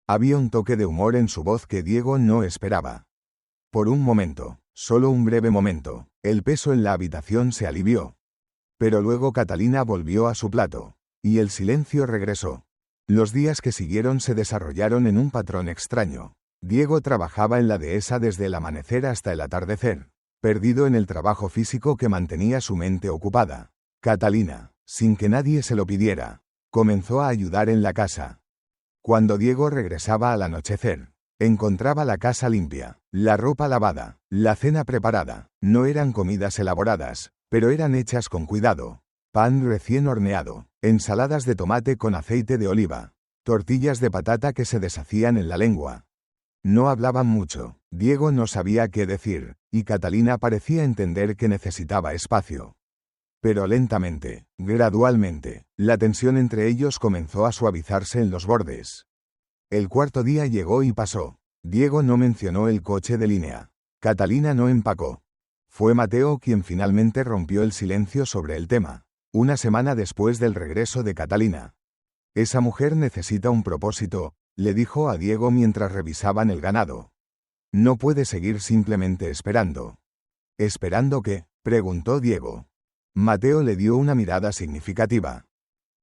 Había un toque de humor en su voz que Diego no esperaba. Por un momento, solo un breve momento, el peso en la habitación se alivió. Pero luego Catalina volvió a su plato, y el silencio regresó. Los días que siguieron se desarrollaron en un patrón extraño. Diego trabajaba en la dehesa desde el amanecer hasta el atardecer, perdido en el trabajo físico que mantenía su mente ocupada. Catalina, sin que nadie se lo pidiera, comenzó a ayudar en la casa. Cuando Diego regresaba al anochecer, encontraba la casa limpia, la ropa lavada, la cena preparada. No eran comidas elaboradas, pero eran hechas con cuidado. Pan recién horneado, ensaladas de tomate con aceite de oliva, tortillas de patata que se deshacían en la lengua. No hablaban mucho, Diego no sabía qué decir, y Catalina parecía entender que necesitaba espacio. Pero lentamente, gradualmente, la tensión entre ellos comenzó a suavizarse en los bordes. El cuarto día llegó y pasó. Diego no mencionó el coche de línea. Catalina no empacó. Fue Mateo quien finalmente rompió el silencio sobre el tema, una semana después del regreso de Catalina. Esa mujer necesita un propósito, le dijo a Diego mientras revisaban el ganado. No puede seguir simplemente esperando. ¿Esperando qué?, preguntó Diego. Mateo le dio una mirada significativa.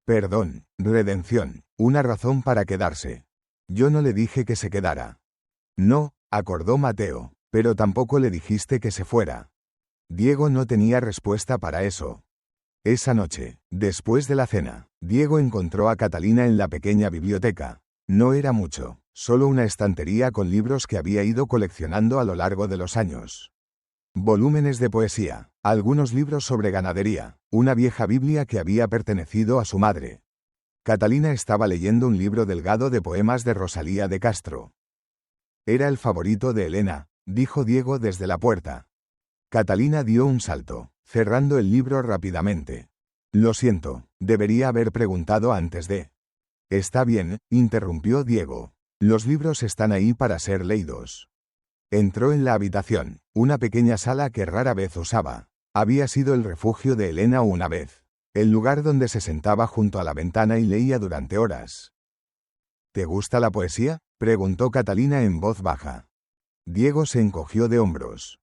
Perdón, redención, una razón para quedarse. Yo no le dije que se quedara. No, acordó Mateo, pero tampoco le dijiste que se fuera. Diego no tenía respuesta para eso. Esa noche, después de la cena, Diego encontró a Catalina en la pequeña biblioteca. No era mucho, solo una estantería con libros que había ido coleccionando a lo largo de los años. Volúmenes de poesía, algunos libros sobre ganadería, una vieja Biblia que había pertenecido a su madre. Catalina estaba leyendo un libro delgado de poemas de Rosalía de Castro. Era el favorito de Elena, dijo Diego desde la puerta. Catalina dio un salto, cerrando el libro rápidamente. Lo siento, debería haber preguntado antes de... Está bien, interrumpió Diego. Los libros están ahí para ser leídos. Entró en la habitación, una pequeña sala que rara vez usaba. Había sido el refugio de Elena una vez, el lugar donde se sentaba junto a la ventana y leía durante horas. ¿Te gusta la poesía?, preguntó Catalina en voz baja. Diego se encogió de hombros.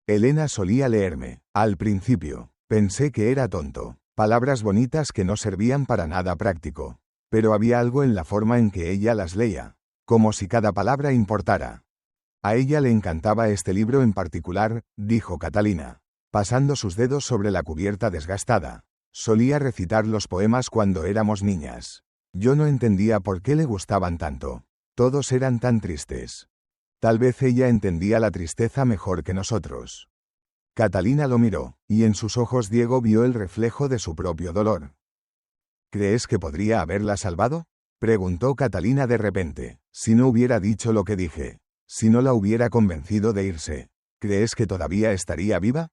Elena solía leerme, al principio. Pensé que era tonto, palabras bonitas que no servían para nada práctico. Pero había algo en la forma en que ella las leía, como si cada palabra importara. A ella le encantaba este libro en particular, dijo Catalina, pasando sus dedos sobre la cubierta desgastada. Solía recitar los poemas cuando éramos niñas. Yo no entendía por qué le gustaban tanto. Todos eran tan tristes. Tal vez ella entendía la tristeza mejor que nosotros. Catalina lo miró, y en sus ojos Diego vio el reflejo de su propio dolor. ¿Crees que podría haberla salvado?, preguntó Catalina de repente. Si no hubiera dicho lo que dije, si no la hubiera convencido de irse, ¿crees que todavía estaría viva?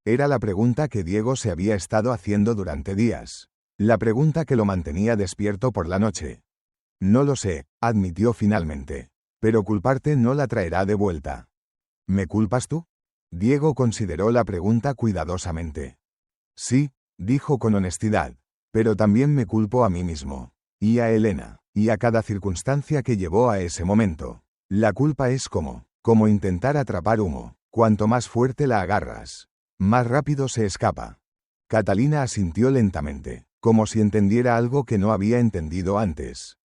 Era la pregunta que Diego se había estado haciendo durante días. La pregunta que lo mantenía despierto por la noche. No lo sé, admitió finalmente. Pero culparte no la traerá de vuelta. ¿Me culpas tú? Diego consideró la pregunta cuidadosamente. Sí, dijo con honestidad. Pero también me culpo a mí mismo. Y a Elena. Y a cada circunstancia que llevó a ese momento. La culpa es como intentar atrapar humo. Cuanto más fuerte la agarras, más rápido se escapa. Catalina asintió lentamente, como si entendiera algo que no había entendido antes.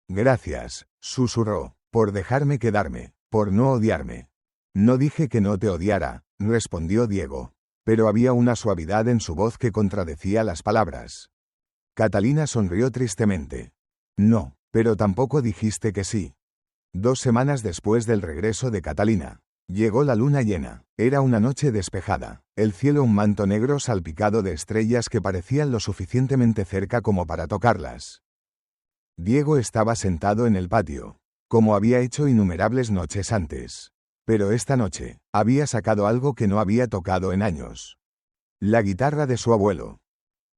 Gracias, susurró, por dejarme quedarme, Por no odiarme. No dije que no te odiara, respondió Diego. Pero había una suavidad en su voz que contradecía las palabras. Catalina sonrió tristemente. No, pero tampoco dijiste que sí. 2 semanas después del regreso de Catalina, llegó la luna llena. Era una noche despejada, el cielo un manto negro salpicado de estrellas que parecían lo suficientemente cerca como para tocarlas. Diego estaba sentado en el patio, como había hecho innumerables noches antes. Pero esta noche, había sacado algo que no había tocado en años. La guitarra de su abuelo.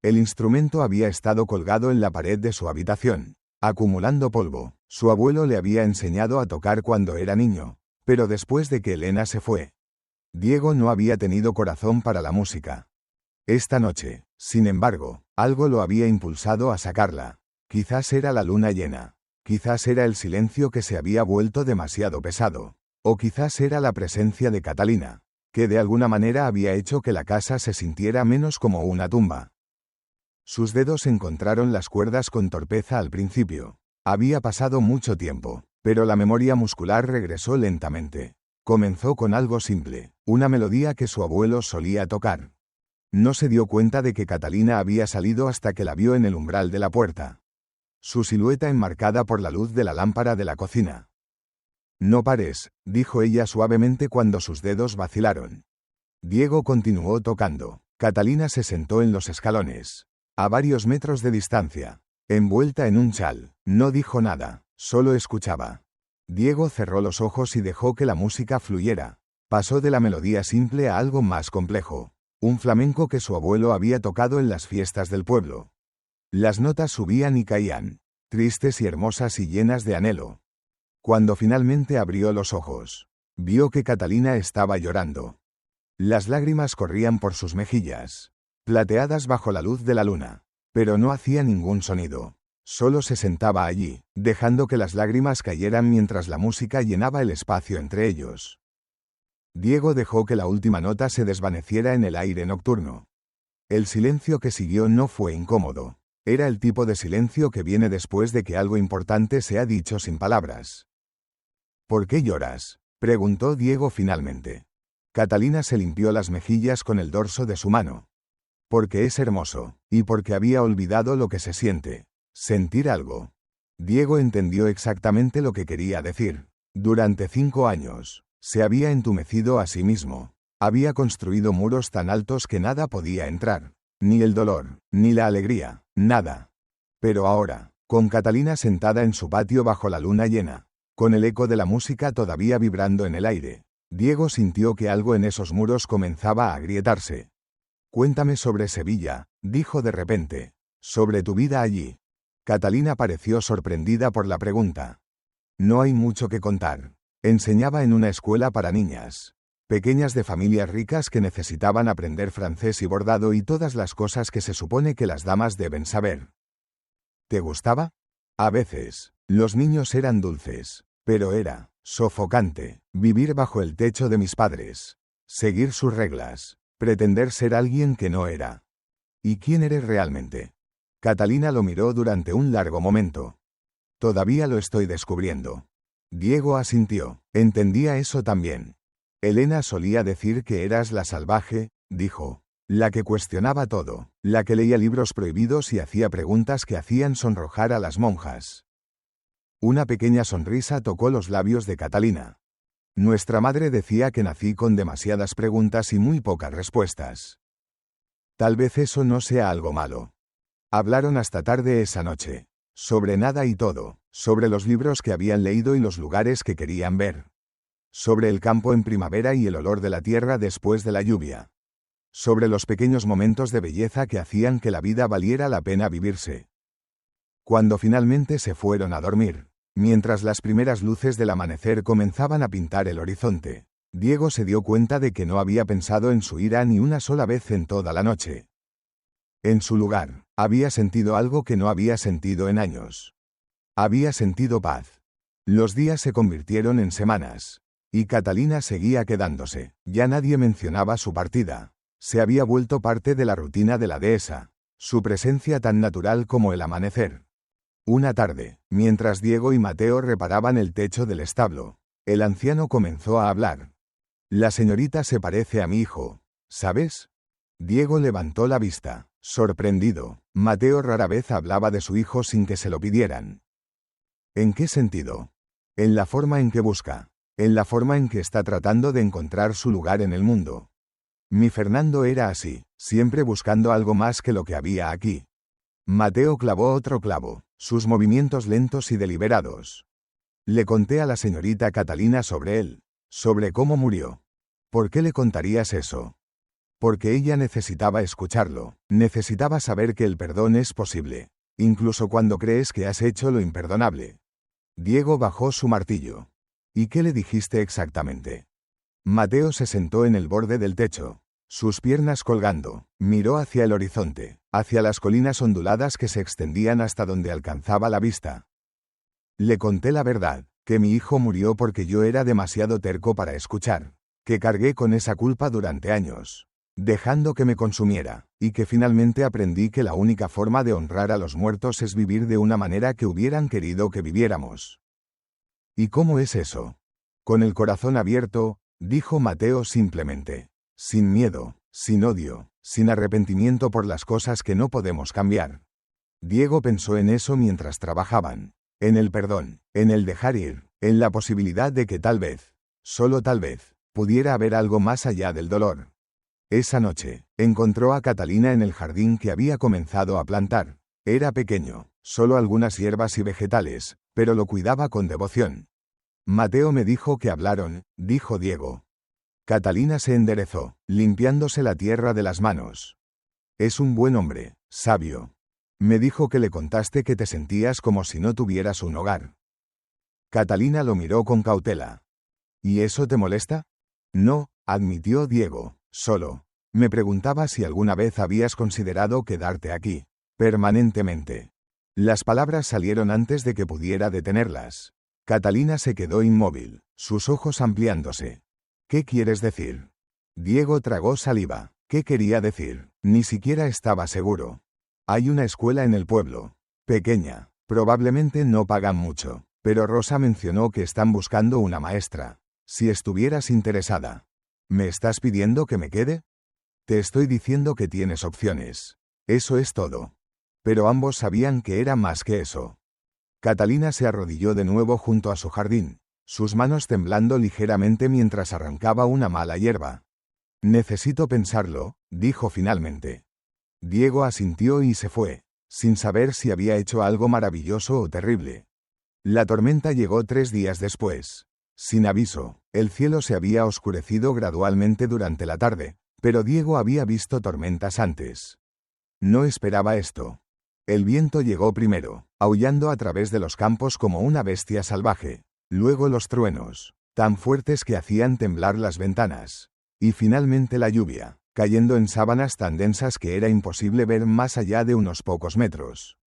El instrumento había estado colgado en la pared de su habitación, acumulando polvo. Su abuelo le había enseñado a tocar cuando era niño, pero después de que Elena se fue, Diego no había tenido corazón para la música. Esta noche, sin embargo, algo lo había impulsado a sacarla. Quizás era la luna llena. Quizás era el silencio que se había vuelto demasiado pesado. O quizás era la presencia de Catalina, que de alguna manera había hecho que la casa se sintiera menos como una tumba. Sus dedos encontraron las cuerdas con torpeza al principio. Había pasado mucho tiempo, pero la memoria muscular regresó lentamente. Comenzó con algo simple, una melodía que su abuelo solía tocar. No se dio cuenta de que Catalina había salido hasta que la vio en el umbral de la puerta. Su silueta enmarcada por la luz de la lámpara de la cocina. No pares, dijo ella suavemente cuando sus dedos vacilaron. Diego continuó tocando. Catalina se sentó en los escalones, a varios metros de distancia, envuelta en un chal. No dijo nada, solo escuchaba. Diego cerró los ojos y dejó que la música fluyera. Pasó de la melodía simple a algo más complejo, un flamenco que su abuelo había tocado en las fiestas del pueblo. Las notas subían y caían, tristes y hermosas y llenas de anhelo. Cuando finalmente abrió los ojos, vio que Catalina estaba llorando. Las lágrimas corrían por sus mejillas, plateadas bajo la luz de la luna, pero no hacía ningún sonido. Solo se sentaba allí, dejando que las lágrimas cayeran mientras la música llenaba el espacio entre ellos. Diego dejó que la última nota se desvaneciera en el aire nocturno. El silencio que siguió no fue incómodo. Era el tipo de silencio que viene después de que algo importante se ha dicho sin palabras. ¿Por qué lloras?, preguntó Diego finalmente. Catalina se limpió las mejillas con el dorso de su mano. Porque es hermoso, y porque había olvidado lo que se siente. Sentir algo. Diego entendió exactamente lo que quería decir. Durante 5 años, se había entumecido a sí mismo. Había construido muros tan altos que nada podía entrar. Ni el dolor, ni la alegría, nada. Pero ahora, con Catalina sentada en su patio bajo la luna llena, con el eco de la música todavía vibrando en el aire, Diego sintió que algo en esos muros comenzaba a agrietarse. Cuéntame sobre Sevilla, dijo de repente. Sobre tu vida allí. Catalina pareció sorprendida por la pregunta. No hay mucho que contar. Enseñaba en una escuela para niñas pequeñas de familias ricas que necesitaban aprender francés y bordado y todas las cosas que se supone que las damas deben saber. ¿Te gustaba? A veces, los niños eran dulces, pero era sofocante vivir bajo el techo de mis padres, seguir sus reglas, pretender ser alguien que no era. ¿Y quién eres realmente? Catalina lo miró durante un largo momento. Todavía lo estoy descubriendo. Diego asintió. Entendía eso también. Elena solía decir que eras la salvaje, dijo. La que cuestionaba todo, la que leía libros prohibidos y hacía preguntas que hacían sonrojar a las monjas. Una pequeña sonrisa tocó los labios de Catalina. Nuestra madre decía que nací con demasiadas preguntas y muy pocas respuestas. Tal vez eso no sea algo malo. Hablaron hasta tarde esa noche. Sobre nada y todo, sobre los libros que habían leído y los lugares que querían ver. Sobre el campo en primavera y el olor de la tierra después de la lluvia. Sobre los pequeños momentos de belleza que hacían que la vida valiera la pena vivirse. Cuando finalmente se fueron a dormir, mientras las primeras luces del amanecer comenzaban a pintar el horizonte, Diego se dio cuenta de que no había pensado en su ira ni una sola vez en toda la noche. En su lugar, había sentido algo que no había sentido en años. Había sentido paz. Los días se convirtieron en semanas. Y Catalina seguía quedándose. Ya nadie mencionaba su partida. Se había vuelto parte de la rutina de la dehesa. Su presencia tan natural como el amanecer. Una tarde, mientras Diego y Mateo reparaban el techo del establo, El anciano comenzó a hablar. La señorita se parece a mi hijo, ¿sabes? Diego levantó la vista, sorprendido. Mateo rara vez hablaba de su hijo sin que se lo pidieran. ¿En qué sentido? En la forma en que busca. En la forma en que está tratando de encontrar su lugar en el mundo. Mi Fernando era así, siempre buscando algo más que lo que había aquí. Mateo clavó otro clavo, sus movimientos lentos y deliberados. Le conté a la señorita Catalina sobre él, sobre cómo murió. ¿Por qué le contarías eso? Porque ella necesitaba escucharlo, necesitaba saber que el perdón es posible, incluso cuando crees que has hecho lo imperdonable. Diego bajó su martillo. ¿Y qué le dijiste exactamente? Mateo se sentó en el borde del techo, sus piernas colgando, miró hacia el horizonte, hacia las colinas onduladas que se extendían hasta donde alcanzaba la vista. Le conté la verdad, que mi hijo murió porque yo era demasiado terco para escuchar, que cargué con esa culpa durante años, dejando que me consumiera, y que finalmente aprendí que la única forma de honrar a los muertos es vivir de una manera que hubieran querido que viviéramos. ¿Y cómo es eso? Con el corazón abierto, dijo Mateo simplemente, sin miedo, sin odio, sin arrepentimiento por las cosas que no podemos cambiar. Diego pensó en eso mientras trabajaban, en el perdón, en el dejar ir, en la posibilidad de que tal vez, solo tal vez, pudiera haber algo más allá del dolor. Esa noche, encontró a Catalina en el jardín que había comenzado a plantar. Era pequeño, solo algunas hierbas y vegetales, pero lo cuidaba con devoción. Mateo me dijo que hablaron, dijo Diego. Catalina se enderezó, limpiándose la tierra de las manos. Es un buen hombre, sabio. Me dijo que le contaste que te sentías como si no tuvieras un hogar. Catalina lo miró con cautela. ¿Y eso te molesta? No, admitió Diego, solo. Me preguntaba si alguna vez habías considerado quedarte aquí, permanentemente. Las palabras salieron antes de que pudiera detenerlas. Catalina se quedó inmóvil, sus ojos ampliándose. ¿Qué quieres decir? Diego tragó saliva. ¿Qué quería decir? Ni siquiera estaba seguro. Hay una escuela en el pueblo. Pequeña. Probablemente no pagan mucho, pero Rosa mencionó que están buscando una maestra. Si estuvieras interesada. ¿Me estás pidiendo que me quede? Te estoy diciendo que tienes opciones. Eso es todo. Pero ambos sabían que era más que eso. Catalina se arrodilló de nuevo junto a su jardín, sus manos temblando ligeramente mientras arrancaba una mala hierba. Necesito pensarlo, dijo finalmente. Diego asintió y se fue, sin saber si había hecho algo maravilloso o terrible. La tormenta llegó 3 días después. Sin aviso, el cielo se había oscurecido gradualmente durante la tarde, pero Diego había visto tormentas antes. No esperaba esto. El viento llegó primero, aullando a través de los campos como una bestia salvaje. Luego los truenos, tan fuertes que hacían temblar las ventanas. Y finalmente la lluvia, cayendo en sábanas tan densas que era imposible ver más allá de unos pocos metros.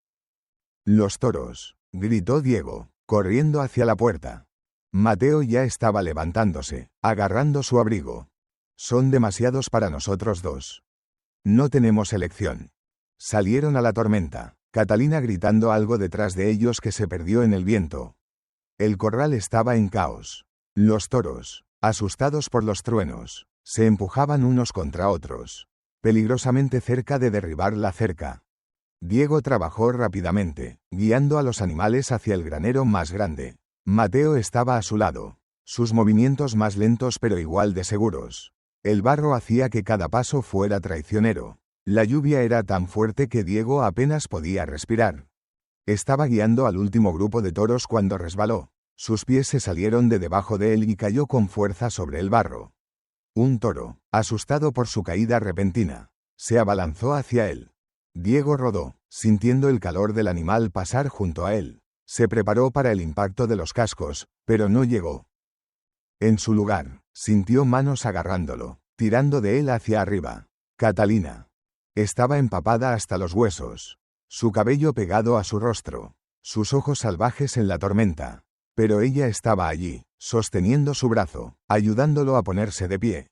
Los toros, gritó Diego, corriendo hacia la puerta. Mateo ya estaba levantándose, agarrando su abrigo. Son demasiados para nosotros dos. No tenemos elección. Salieron a la tormenta, Catalina gritando algo detrás de ellos que se perdió en el viento. El corral estaba en caos. Los toros, asustados por los truenos, se empujaban unos contra otros, peligrosamente cerca de derribar la cerca. Diego trabajó rápidamente, guiando a los animales hacia el granero más grande. Mateo estaba a su lado, sus movimientos más lentos pero igual de seguros. El barro hacía que cada paso fuera traicionero. La lluvia era tan fuerte que Diego apenas podía respirar. Estaba guiando al último grupo de toros cuando resbaló. Sus pies se salieron de debajo de él y cayó con fuerza sobre el barro. Un toro, asustado por su caída repentina, se abalanzó hacia él. Diego rodó, sintiendo el calor del animal pasar junto a él. Se preparó para el impacto de los cascos, pero no llegó. En su lugar, sintió manos agarrándolo, tirando de él hacia arriba. Catalina. Estaba empapada hasta los huesos. Su cabello pegado a su rostro. Sus ojos salvajes en la tormenta. Pero ella estaba allí, sosteniendo su brazo, ayudándolo a ponerse de pie.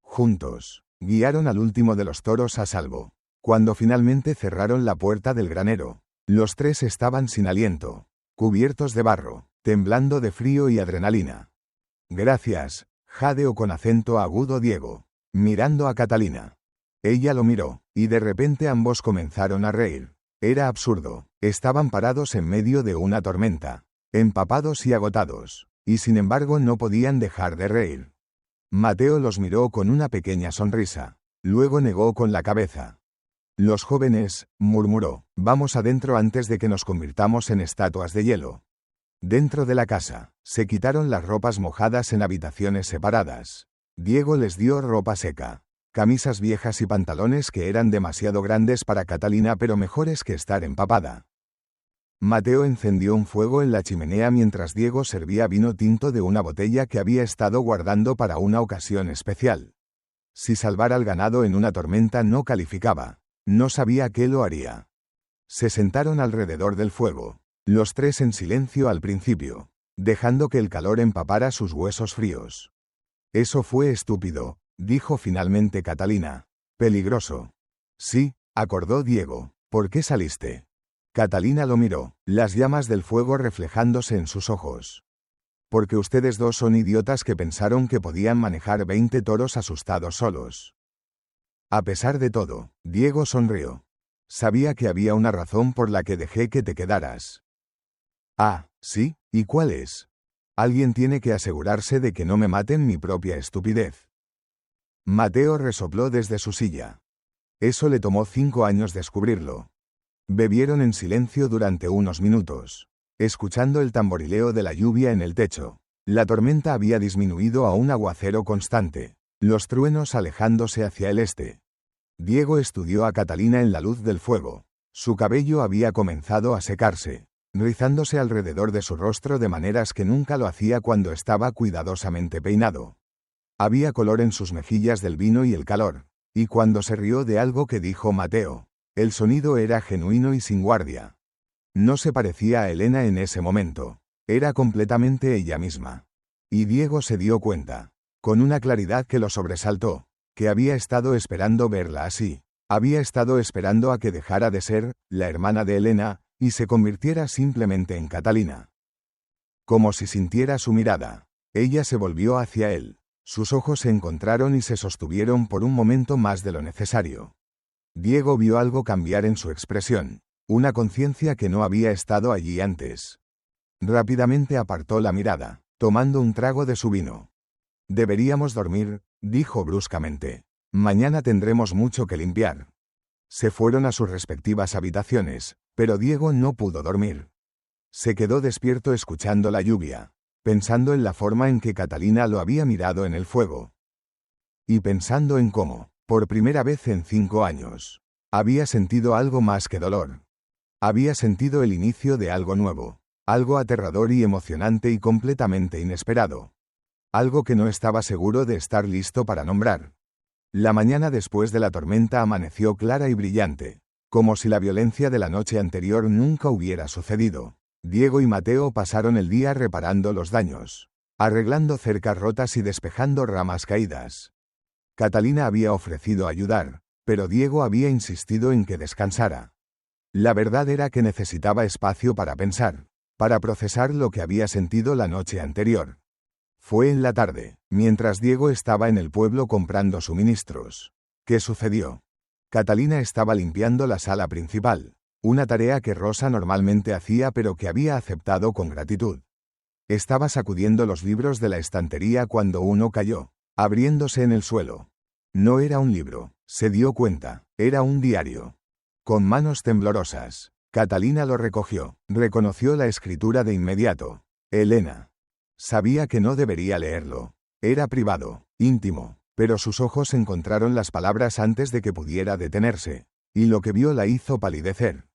Juntos, guiaron al último de los toros a salvo. Cuando finalmente cerraron la puerta del granero, los tres estaban sin aliento, cubiertos de barro, temblando de frío y adrenalina. Gracias, jadeó con acento agudo Diego, mirando a Catalina. Ella lo miró, y de repente ambos comenzaron a reír. Era absurdo, estaban parados en medio de una tormenta, empapados y agotados, y sin embargo no podían dejar de reír. Mateo los miró con una pequeña sonrisa, luego negó con la cabeza. Los jóvenes, murmuró, vamos adentro antes de que nos convirtamos en estatuas de hielo. Dentro de la casa, se quitaron las ropas mojadas en habitaciones separadas. Diego les dio ropa seca, camisas viejas y pantalones que eran demasiado grandes para Catalina pero mejores que estar empapada. Mateo encendió un fuego en la chimenea mientras Diego servía vino tinto de una botella que había estado guardando para una ocasión especial. Si salvar al ganado en una tormenta no calificaba, no sabía qué lo haría. Se sentaron alrededor del fuego, los tres en silencio al principio, dejando que el calor empapara sus huesos fríos. Eso fue estúpido, dijo finalmente Catalina. Peligroso. Sí, acordó Diego. ¿Por qué saliste? Catalina lo miró, las llamas del fuego reflejándose en sus ojos. Porque ustedes dos son idiotas que pensaron que podían manejar 20 toros asustados solos. A pesar de todo, Diego sonrió. Sabía que había una razón por la que dejé que te quedaras. Ah, ¿sí? ¿Y cuál es? Alguien tiene que asegurarse de que no me maten mi propia estupidez. Mateo resopló desde su silla. Eso le tomó 5 años descubrirlo. Bebieron en silencio durante unos minutos, escuchando el tamborileo de la lluvia en el techo. La tormenta había disminuido a un aguacero constante, los truenos alejándose hacia el este. Diego estudió a Catalina en la luz del fuego. Su cabello había comenzado a secarse, rizándose alrededor de su rostro de maneras que nunca lo hacía cuando estaba cuidadosamente peinado. Había color en sus mejillas del vino y el calor, y cuando se rió de algo que dijo Mateo, el sonido era genuino y sin guardia. No se parecía a Elena en ese momento, era completamente ella misma. Y Diego se dio cuenta, con una claridad que lo sobresaltó, que había estado esperando verla así. Había estado esperando a que dejara de ser la hermana de Elena y se convirtiera simplemente en Catalina. Como si sintiera su mirada, ella se volvió hacia él. Sus ojos se encontraron y se sostuvieron por un momento más de lo necesario. Diego vio algo cambiar en su expresión, una conciencia que no había estado allí antes. Rápidamente apartó la mirada, tomando un trago de su vino. Deberíamos dormir, dijo bruscamente. Mañana tendremos mucho que limpiar. Se fueron a sus respectivas habitaciones, pero Diego no pudo dormir. Se quedó despierto escuchando la lluvia, pensando en la forma en que Catalina lo había mirado en el fuego. Y pensando en cómo, por primera vez en 5 años, había sentido algo más que dolor. Había sentido el inicio de algo nuevo, algo aterrador y emocionante y completamente inesperado. Algo que no estaba seguro de estar listo para nombrar. La mañana después de la tormenta amaneció clara y brillante, como si la violencia de la noche anterior nunca hubiera sucedido. Diego y Mateo pasaron el día reparando los daños, arreglando cercas rotas y despejando ramas caídas. Catalina había ofrecido ayudar, pero Diego había insistido en que descansara. La verdad era que necesitaba espacio para pensar, para procesar lo que había sentido la noche anterior. Fue en la tarde, mientras Diego estaba en el pueblo comprando suministros. ¿Qué sucedió? Catalina estaba limpiando la sala principal, una tarea que Rosa normalmente hacía pero que había aceptado con gratitud. Estaba sacudiendo los libros de la estantería cuando uno cayó, abriéndose en el suelo. No era un libro, se dio cuenta, era un diario. Con manos temblorosas, Catalina lo recogió, reconoció la escritura de inmediato. Elena. Sabía que no debería leerlo. Era privado, íntimo, pero sus ojos encontraron las palabras antes de que pudiera detenerse, y lo que vio la hizo palidecer.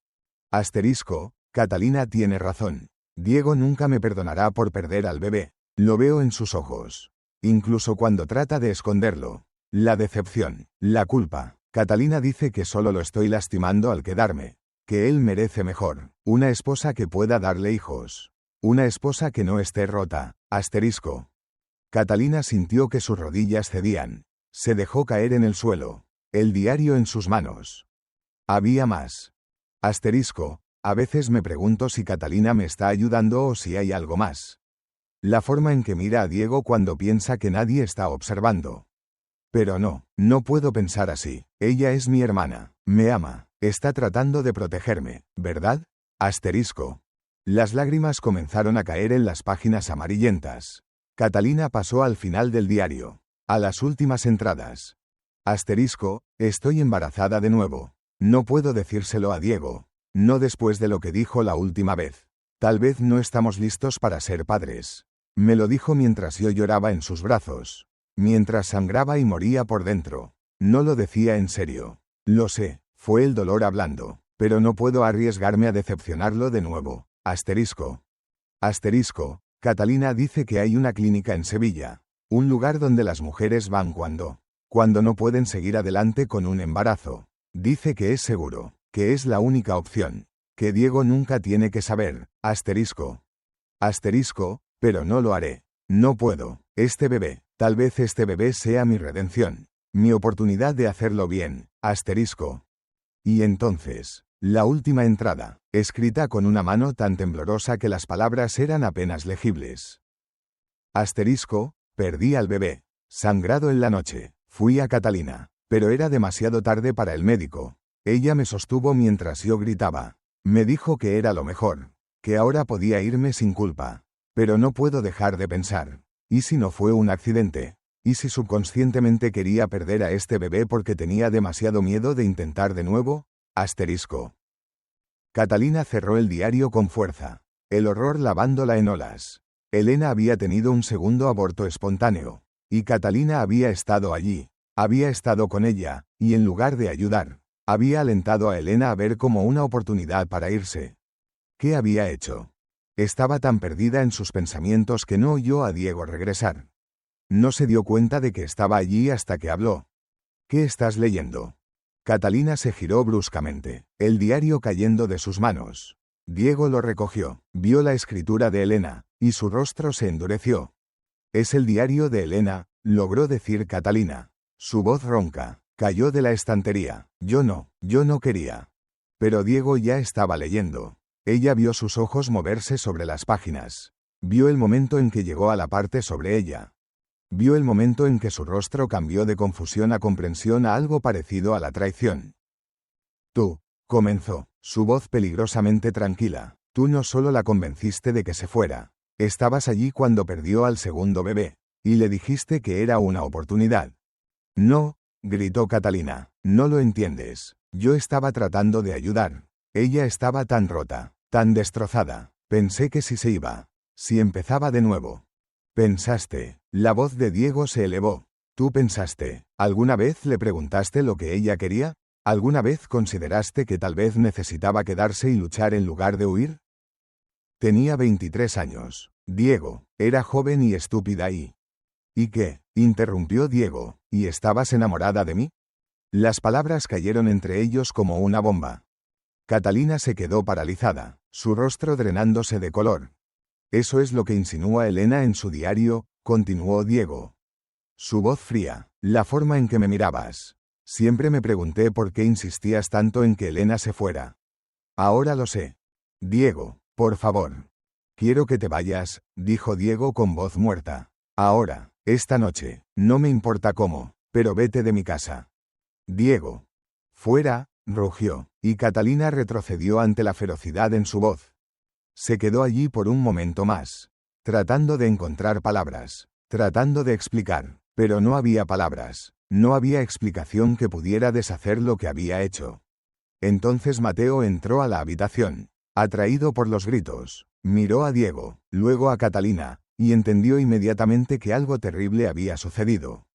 Asterisco, Catalina tiene razón. Diego nunca me perdonará por perder al bebé. Lo veo en sus ojos. Incluso cuando trata de esconderlo. La decepción, la culpa. Catalina dice que solo lo estoy lastimando al quedarme. Que él merece mejor. Una esposa que pueda darle hijos. Una esposa que no esté rota. Asterisco. Catalina sintió que sus rodillas cedían. Se dejó caer en el suelo. El diario en sus manos. Había más. Asterisco. A veces me pregunto si Catalina me está ayudando o si hay algo más. La forma en que mira a Diego cuando piensa que nadie está observando. Pero no puedo pensar así. Ella es mi hermana, me ama, está tratando de protegerme, ¿verdad? Asterisco. Las lágrimas comenzaron a caer en las páginas amarillentas. Catalina pasó al final del diario. A las últimas entradas. Asterisco, estoy embarazada de nuevo. No puedo decírselo a Diego. No después de lo que dijo la última vez. Tal vez no estamos listos para ser padres. Me lo dijo mientras yo lloraba en sus brazos. Mientras sangraba y moría por dentro. No lo decía en serio. Lo sé, fue el dolor hablando. Pero no puedo arriesgarme a decepcionarlo de nuevo. Asterisco. Asterisco, Catalina dice que hay una clínica en Sevilla. Un lugar donde las mujeres van cuando no pueden seguir adelante con un embarazo. Dice que es seguro, que es la única opción. Que Diego nunca tiene que saber. Asterisco. Asterisco, pero no lo haré. No puedo. Este bebé, tal vez este bebé sea mi redención. Mi oportunidad de hacerlo bien. Asterisco. Y entonces, la última entrada, escrita con una mano tan temblorosa que las palabras eran apenas legibles. Asterisco, perdí al bebé. Sangrado en la noche. Fui a Catalina. Pero era demasiado tarde para el médico. Ella me sostuvo mientras yo gritaba. Me dijo que era lo mejor. Que ahora podía irme sin culpa. Pero no puedo dejar de pensar. ¿Y si no fue un accidente? ¿Y si subconscientemente quería perder a este bebé porque tenía demasiado miedo de intentar de nuevo? Asterisco. Catalina cerró el diario con fuerza. El horror lavándola en olas. Elena había tenido un segundo aborto espontáneo. Y Catalina había estado allí. Había estado con ella, y en lugar de ayudar, había alentado a Elena a ver como una oportunidad para irse. ¿Qué había hecho? Estaba tan perdida en sus pensamientos que no oyó a Diego regresar. No se dio cuenta de que estaba allí hasta que habló. ¿Qué estás leyendo? Catalina se giró bruscamente, el diario cayendo de sus manos. Diego lo recogió, vio la escritura de Elena, y su rostro se endureció. Es el diario de Elena, logró decir Catalina. Su voz ronca, cayó de la estantería. Yo no quería. Pero Diego ya estaba leyendo. Ella vio sus ojos moverse sobre las páginas. Vio el momento en que llegó a la parte sobre ella. Vio el momento en que su rostro cambió de confusión a comprensión a algo parecido a la traición. Tú, comenzó, su voz peligrosamente tranquila. Tú no solo la convenciste de que se fuera. Estabas allí cuando perdió al segundo bebé. Y le dijiste que era una oportunidad. No, gritó Catalina, no lo entiendes. Yo estaba tratando de ayudar. Ella estaba tan rota, tan destrozada. Pensé que si se iba, si empezaba de nuevo. Pensaste, la voz de Diego se elevó. Tú pensaste, ¿alguna vez le preguntaste lo que ella quería? ¿Alguna vez consideraste que tal vez necesitaba quedarse y luchar en lugar de huir? Tenía 23 años. Diego, era joven y estúpida y... ¿Y qué? Interrumpió Diego. ¿Y estabas enamorada de mí? Las palabras cayeron entre ellos como una bomba. Catalina se quedó paralizada, su rostro drenándose de color. Eso es lo que insinúa Elena en su diario, continuó Diego. Su voz fría, la forma en que me mirabas. Siempre me pregunté por qué insistías tanto en que Elena se fuera. Ahora lo sé. Diego, por favor. Quiero que te vayas, dijo Diego con voz muerta. Ahora, esta noche, no me importa cómo, pero vete de mi casa. Diego. Fuera, rugió, y Catalina retrocedió ante la ferocidad en su voz. Se quedó allí por un momento más, tratando de encontrar palabras, tratando de explicar, pero no había palabras, no había explicación que pudiera deshacer lo que había hecho. Entonces Mateo entró a la habitación, atraído por los gritos, miró a Diego, luego a Catalina, y entendió inmediatamente que algo terrible había sucedido.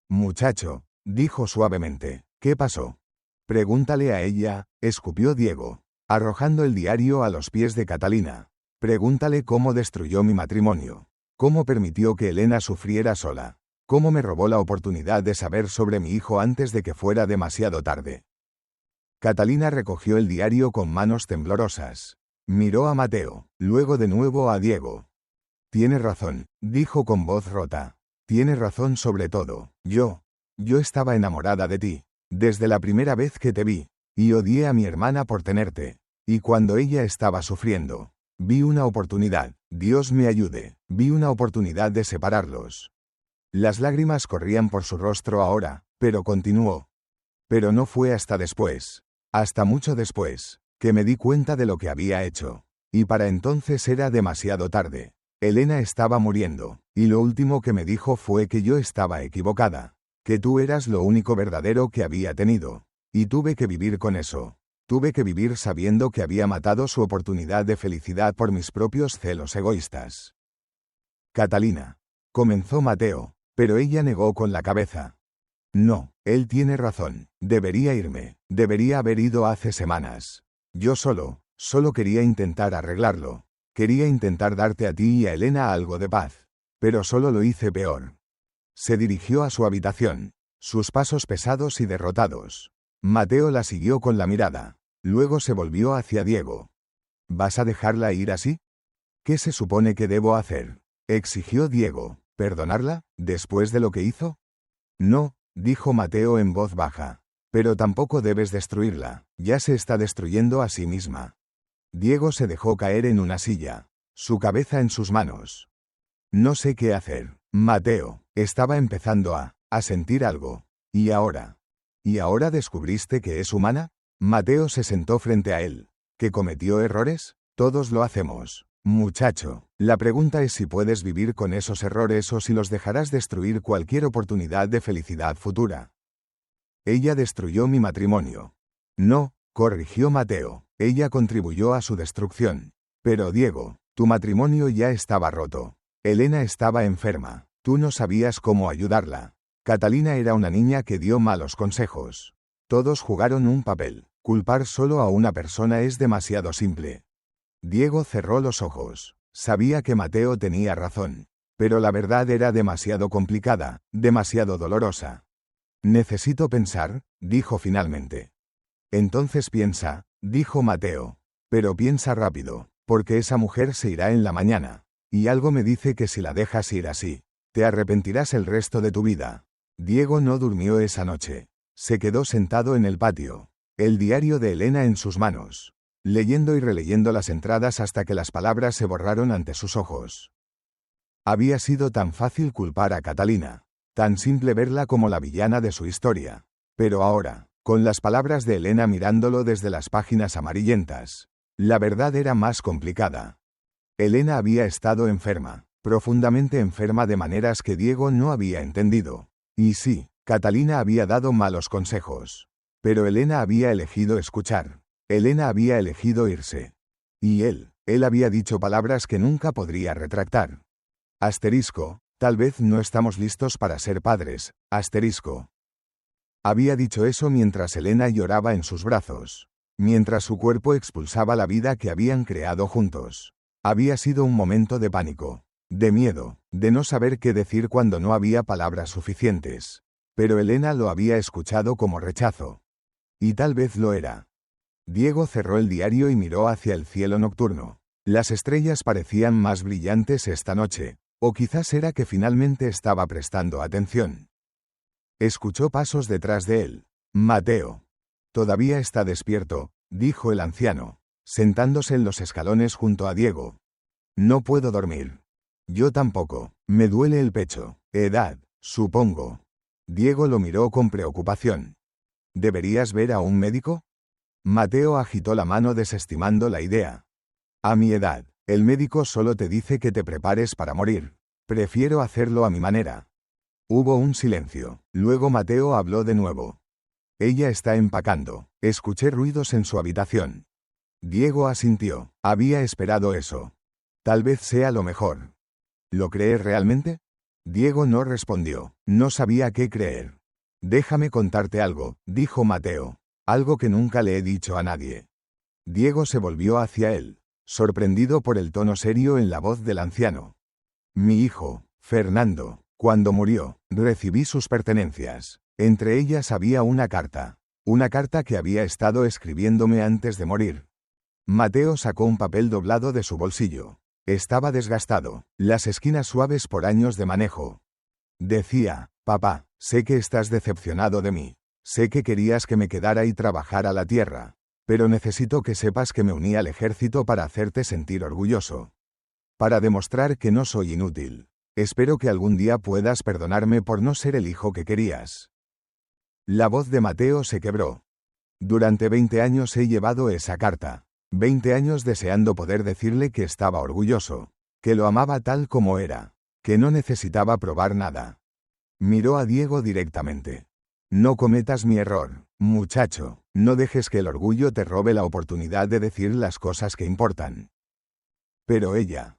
Muchacho, dijo suavemente, ¿qué pasó? Pregúntale a ella, escupió Diego, arrojando el diario a los pies de Catalina. Pregúntale cómo destruyó mi matrimonio, cómo permitió que Elena sufriera sola, cómo me robó la oportunidad de saber sobre mi hijo antes de que fuera demasiado tarde. Catalina recogió el diario con manos temblorosas. Miró a Mateo, luego de nuevo a Diego. Tienes razón, dijo con voz rota. Tienes razón sobre todo. Yo estaba enamorada de ti, desde la primera vez que te vi, y odié a mi hermana por tenerte. Y cuando ella estaba sufriendo, Vi una oportunidad. Dios me ayude. Vi una oportunidad de separarlos. Las lágrimas corrían por su rostro ahora, pero continuó. Pero no fue hasta después, hasta mucho después, que me di cuenta de lo que había hecho. Y para entonces era demasiado tarde. Elena estaba muriendo, y lo último que me dijo fue que yo estaba equivocada, que tú eras lo único verdadero que había tenido. Y tuve que vivir con eso. Tuve que vivir sabiendo que había matado su oportunidad de felicidad por mis propios celos egoístas. Catalina. Comenzó Mateo, pero ella negó con la cabeza. No, él tiene razón. Debería irme. Debería haber ido hace semanas. Yo solo quería intentar arreglarlo. Quería intentar darte a ti y a Elena algo de paz. Pero solo lo hice peor. Se dirigió a su habitación, sus pasos pesados y derrotados. Mateo la siguió con la mirada. Luego se volvió hacia Diego. ¿Vas a dejarla ir así? ¿Qué se supone que debo hacer? Exigió Diego. ¿Perdonarla, después de lo que hizo? No, dijo Mateo en voz baja. Pero tampoco debes destruirla, ya se está destruyendo a sí misma. Diego se dejó caer en una silla, su cabeza en sus manos. No sé qué hacer. Mateo, estaba empezando a sentir algo. ¿Y ahora? ¿Y ahora descubriste que es humana? Mateo se sentó frente a él. ¿Que cometió errores? Todos lo hacemos. Muchacho, la pregunta es si puedes vivir con esos errores o si los dejarás destruir cualquier oportunidad de felicidad futura. Ella destruyó mi matrimonio. No, corrigió Mateo, ella contribuyó a su destrucción. Pero Diego, tu matrimonio ya estaba roto. Elena estaba enferma, tú no sabías cómo ayudarla. Catalina era una niña que dio malos consejos. Todos jugaron un papel. Culpar solo a una persona es demasiado simple. Diego cerró los ojos. Sabía que Mateo tenía razón. Pero la verdad era demasiado complicada, demasiado dolorosa. Necesito pensar, dijo finalmente. Entonces piensa, dijo Mateo. Pero piensa rápido, porque esa mujer se irá en la mañana. Y algo me dice que si la dejas ir así, te arrepentirás el resto de tu vida. Diego no durmió esa noche. Se quedó sentado en el patio, el diario de Elena en sus manos, leyendo y releyendo las entradas hasta que las palabras se borraron ante sus ojos. Había sido tan fácil culpar a Catalina, tan simple verla como la villana de su historia. Pero ahora, con las palabras de Elena mirándolo desde las páginas amarillentas, la verdad era más complicada. Elena había estado enferma, profundamente enferma de maneras que Diego no había entendido. Y sí, Catalina había dado malos consejos. Pero Elena había elegido escuchar. Elena había elegido irse. Y él había dicho palabras que nunca podría retractar. Asterisco, tal vez no estamos listos para ser padres, asterisco. Había dicho eso mientras Elena lloraba en sus brazos, mientras su cuerpo expulsaba la vida que habían creado juntos. Había sido un momento de pánico, de miedo, de no saber qué decir cuando no había palabras suficientes. Pero Elena lo había escuchado como rechazo. Y tal vez lo era. Diego cerró el diario y miró hacia el cielo nocturno. Las estrellas parecían más brillantes esta noche, o quizás era que finalmente estaba prestando atención. Escuchó pasos detrás de él. Mateo. Todavía está despierto, dijo el anciano, sentándose en los escalones junto a Diego. No puedo dormir. Yo tampoco. Me duele el pecho. Edad, supongo. Diego lo miró con preocupación. ¿Deberías ver a un médico? Mateo agitó la mano desestimando la idea. A mi edad, el médico solo te dice que te prepares para morir. Prefiero hacerlo a mi manera. Hubo un silencio. Luego Mateo habló de nuevo. Ella está empacando. Escuché ruidos en su habitación. Diego asintió. Había esperado eso. Tal vez sea lo mejor. ¿Lo crees realmente? Diego no respondió. No sabía qué creer. Déjame contarte algo, dijo Mateo. Algo que nunca le he dicho a nadie. Diego se volvió hacia él, sorprendido por el tono serio en la voz del anciano. Mi hijo, Fernando, cuando murió, recibí sus pertenencias. Entre ellas había una carta que había estado escribiéndome antes de morir. Mateo sacó un papel doblado de su bolsillo. Estaba desgastado, las esquinas suaves por años de manejo. Decía, papá, sé que estás decepcionado de mí. Sé que querías que me quedara y trabajara la tierra. Pero necesito que sepas que me uní al ejército para hacerte sentir orgulloso. Para demostrar que no soy inútil. Espero que algún día puedas perdonarme por no ser el hijo que querías. La voz de Mateo se quebró. Durante 20 años he llevado esa carta. 20 años deseando poder decirle que estaba orgulloso, que lo amaba tal como era, que no necesitaba probar nada. Miró a Diego directamente. No cometas mi error, muchacho, no dejes que el orgullo te robe la oportunidad de decir las cosas que importan. Pero ella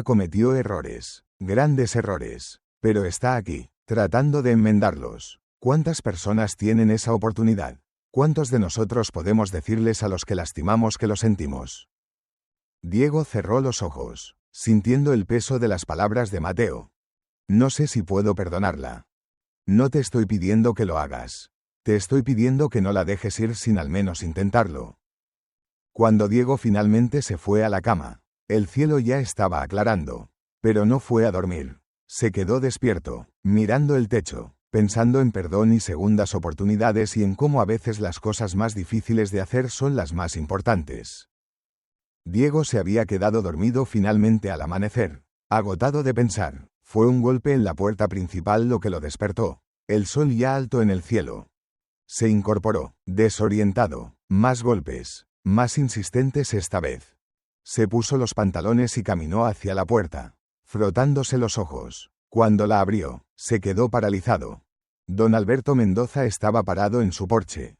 cometió errores, grandes errores, pero está aquí, tratando de enmendarlos. ¿Cuántas personas tienen esa oportunidad? ¿Cuántos de nosotros podemos decirles a los que lastimamos que lo sentimos? Diego cerró los ojos, sintiendo el peso de las palabras de Mateo. No sé si puedo perdonarla. No te estoy pidiendo que lo hagas. Te estoy pidiendo que no la dejes ir sin al menos intentarlo. Cuando Diego finalmente se fue a la cama, el cielo ya estaba aclarando, pero no fue a dormir. Se quedó despierto, mirando el techo, pensando en perdón y segundas oportunidades y en cómo a veces las cosas más difíciles de hacer son las más importantes. Diego se había quedado dormido finalmente al amanecer, agotado de pensar. Fue un golpe en la puerta principal lo que lo despertó, el sol ya alto en el cielo. Se incorporó, desorientado, más golpes, más insistentes esta vez. Se puso los pantalones y caminó hacia la puerta, frotándose los ojos. Cuando la abrió, se quedó paralizado. Don Alberto Mendoza estaba parado en su porche.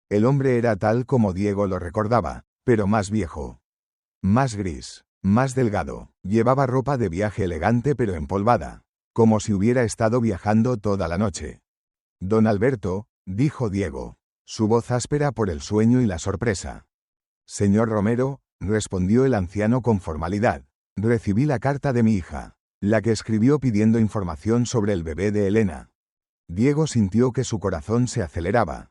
El hombre era tal como Diego lo recordaba, pero más viejo. Más gris, más delgado, llevaba ropa de viaje elegante pero empolvada, como si hubiera estado viajando toda la noche. Don Alberto, dijo Diego, su voz áspera por el sueño y la sorpresa. Señor Romero, respondió el anciano con formalidad, recibí la carta de mi hija, la que escribió pidiendo información sobre el bebé de Elena. Diego sintió que su corazón se aceleraba.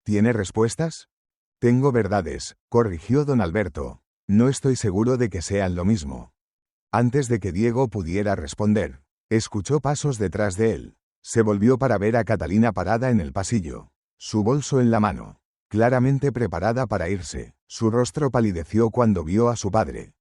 ¿Tiene respuestas? Tengo verdades, corrigió don Alberto. No estoy seguro de que sean lo mismo. Antes de que Diego pudiera responder, escuchó pasos detrás de él. Se volvió para ver a Catalina parada en el pasillo, su bolso en la mano, claramente preparada para irse. Su rostro palideció cuando vio a su padre.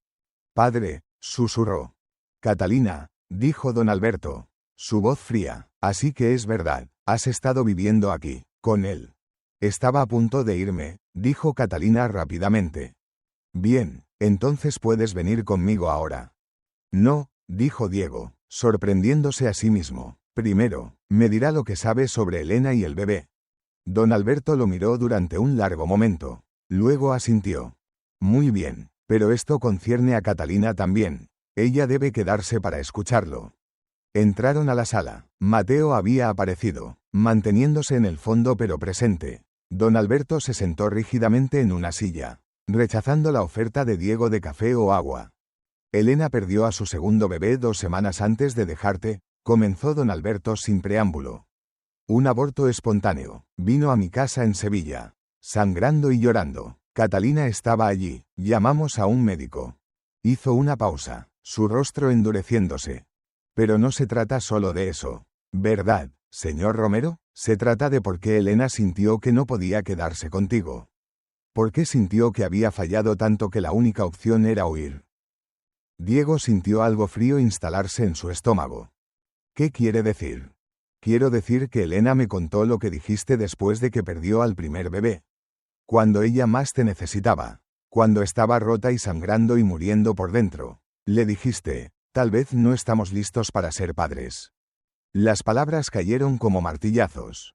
Padre, susurró. Catalina, dijo don Alberto, su voz fría, así que es verdad, has estado viviendo aquí, con él. Estaba a punto de irme, dijo Catalina rápidamente. Bien, entonces puedes venir conmigo ahora. No, dijo Diego, sorprendiéndose a sí mismo. Primero, me dirá lo que sabe sobre Elena y el bebé. Don Alberto lo miró durante un largo momento. Luego asintió. Muy bien, pero esto concierne a Catalina también. Ella debe quedarse para escucharlo. Entraron a la sala. Mateo había aparecido, manteniéndose en el fondo pero presente. Don Alberto se sentó rígidamente en una silla, rechazando la oferta de Diego de café o agua. Elena perdió a su segundo bebé 2 semanas antes de dejarte, comenzó don Alberto sin preámbulo. Un aborto espontáneo. Vino a mi casa en Sevilla, sangrando y llorando. Catalina estaba allí. Llamamos a un médico. Hizo una pausa, su rostro endureciéndose. Pero no se trata solo de eso, ¿verdad, señor Romero? Se trata de por qué Elena sintió que no podía quedarse contigo. ¿Por qué sintió que había fallado tanto que la única opción era huir? Diego sintió algo frío instalarse en su estómago. ¿Qué quiere decir? Quiero decir que Elena me contó lo que dijiste después de que perdió al primer bebé. Cuando ella más te necesitaba. Cuando estaba rota y sangrando y muriendo por dentro. Le dijiste, tal vez no estamos listos para ser padres. Las palabras cayeron como martillazos.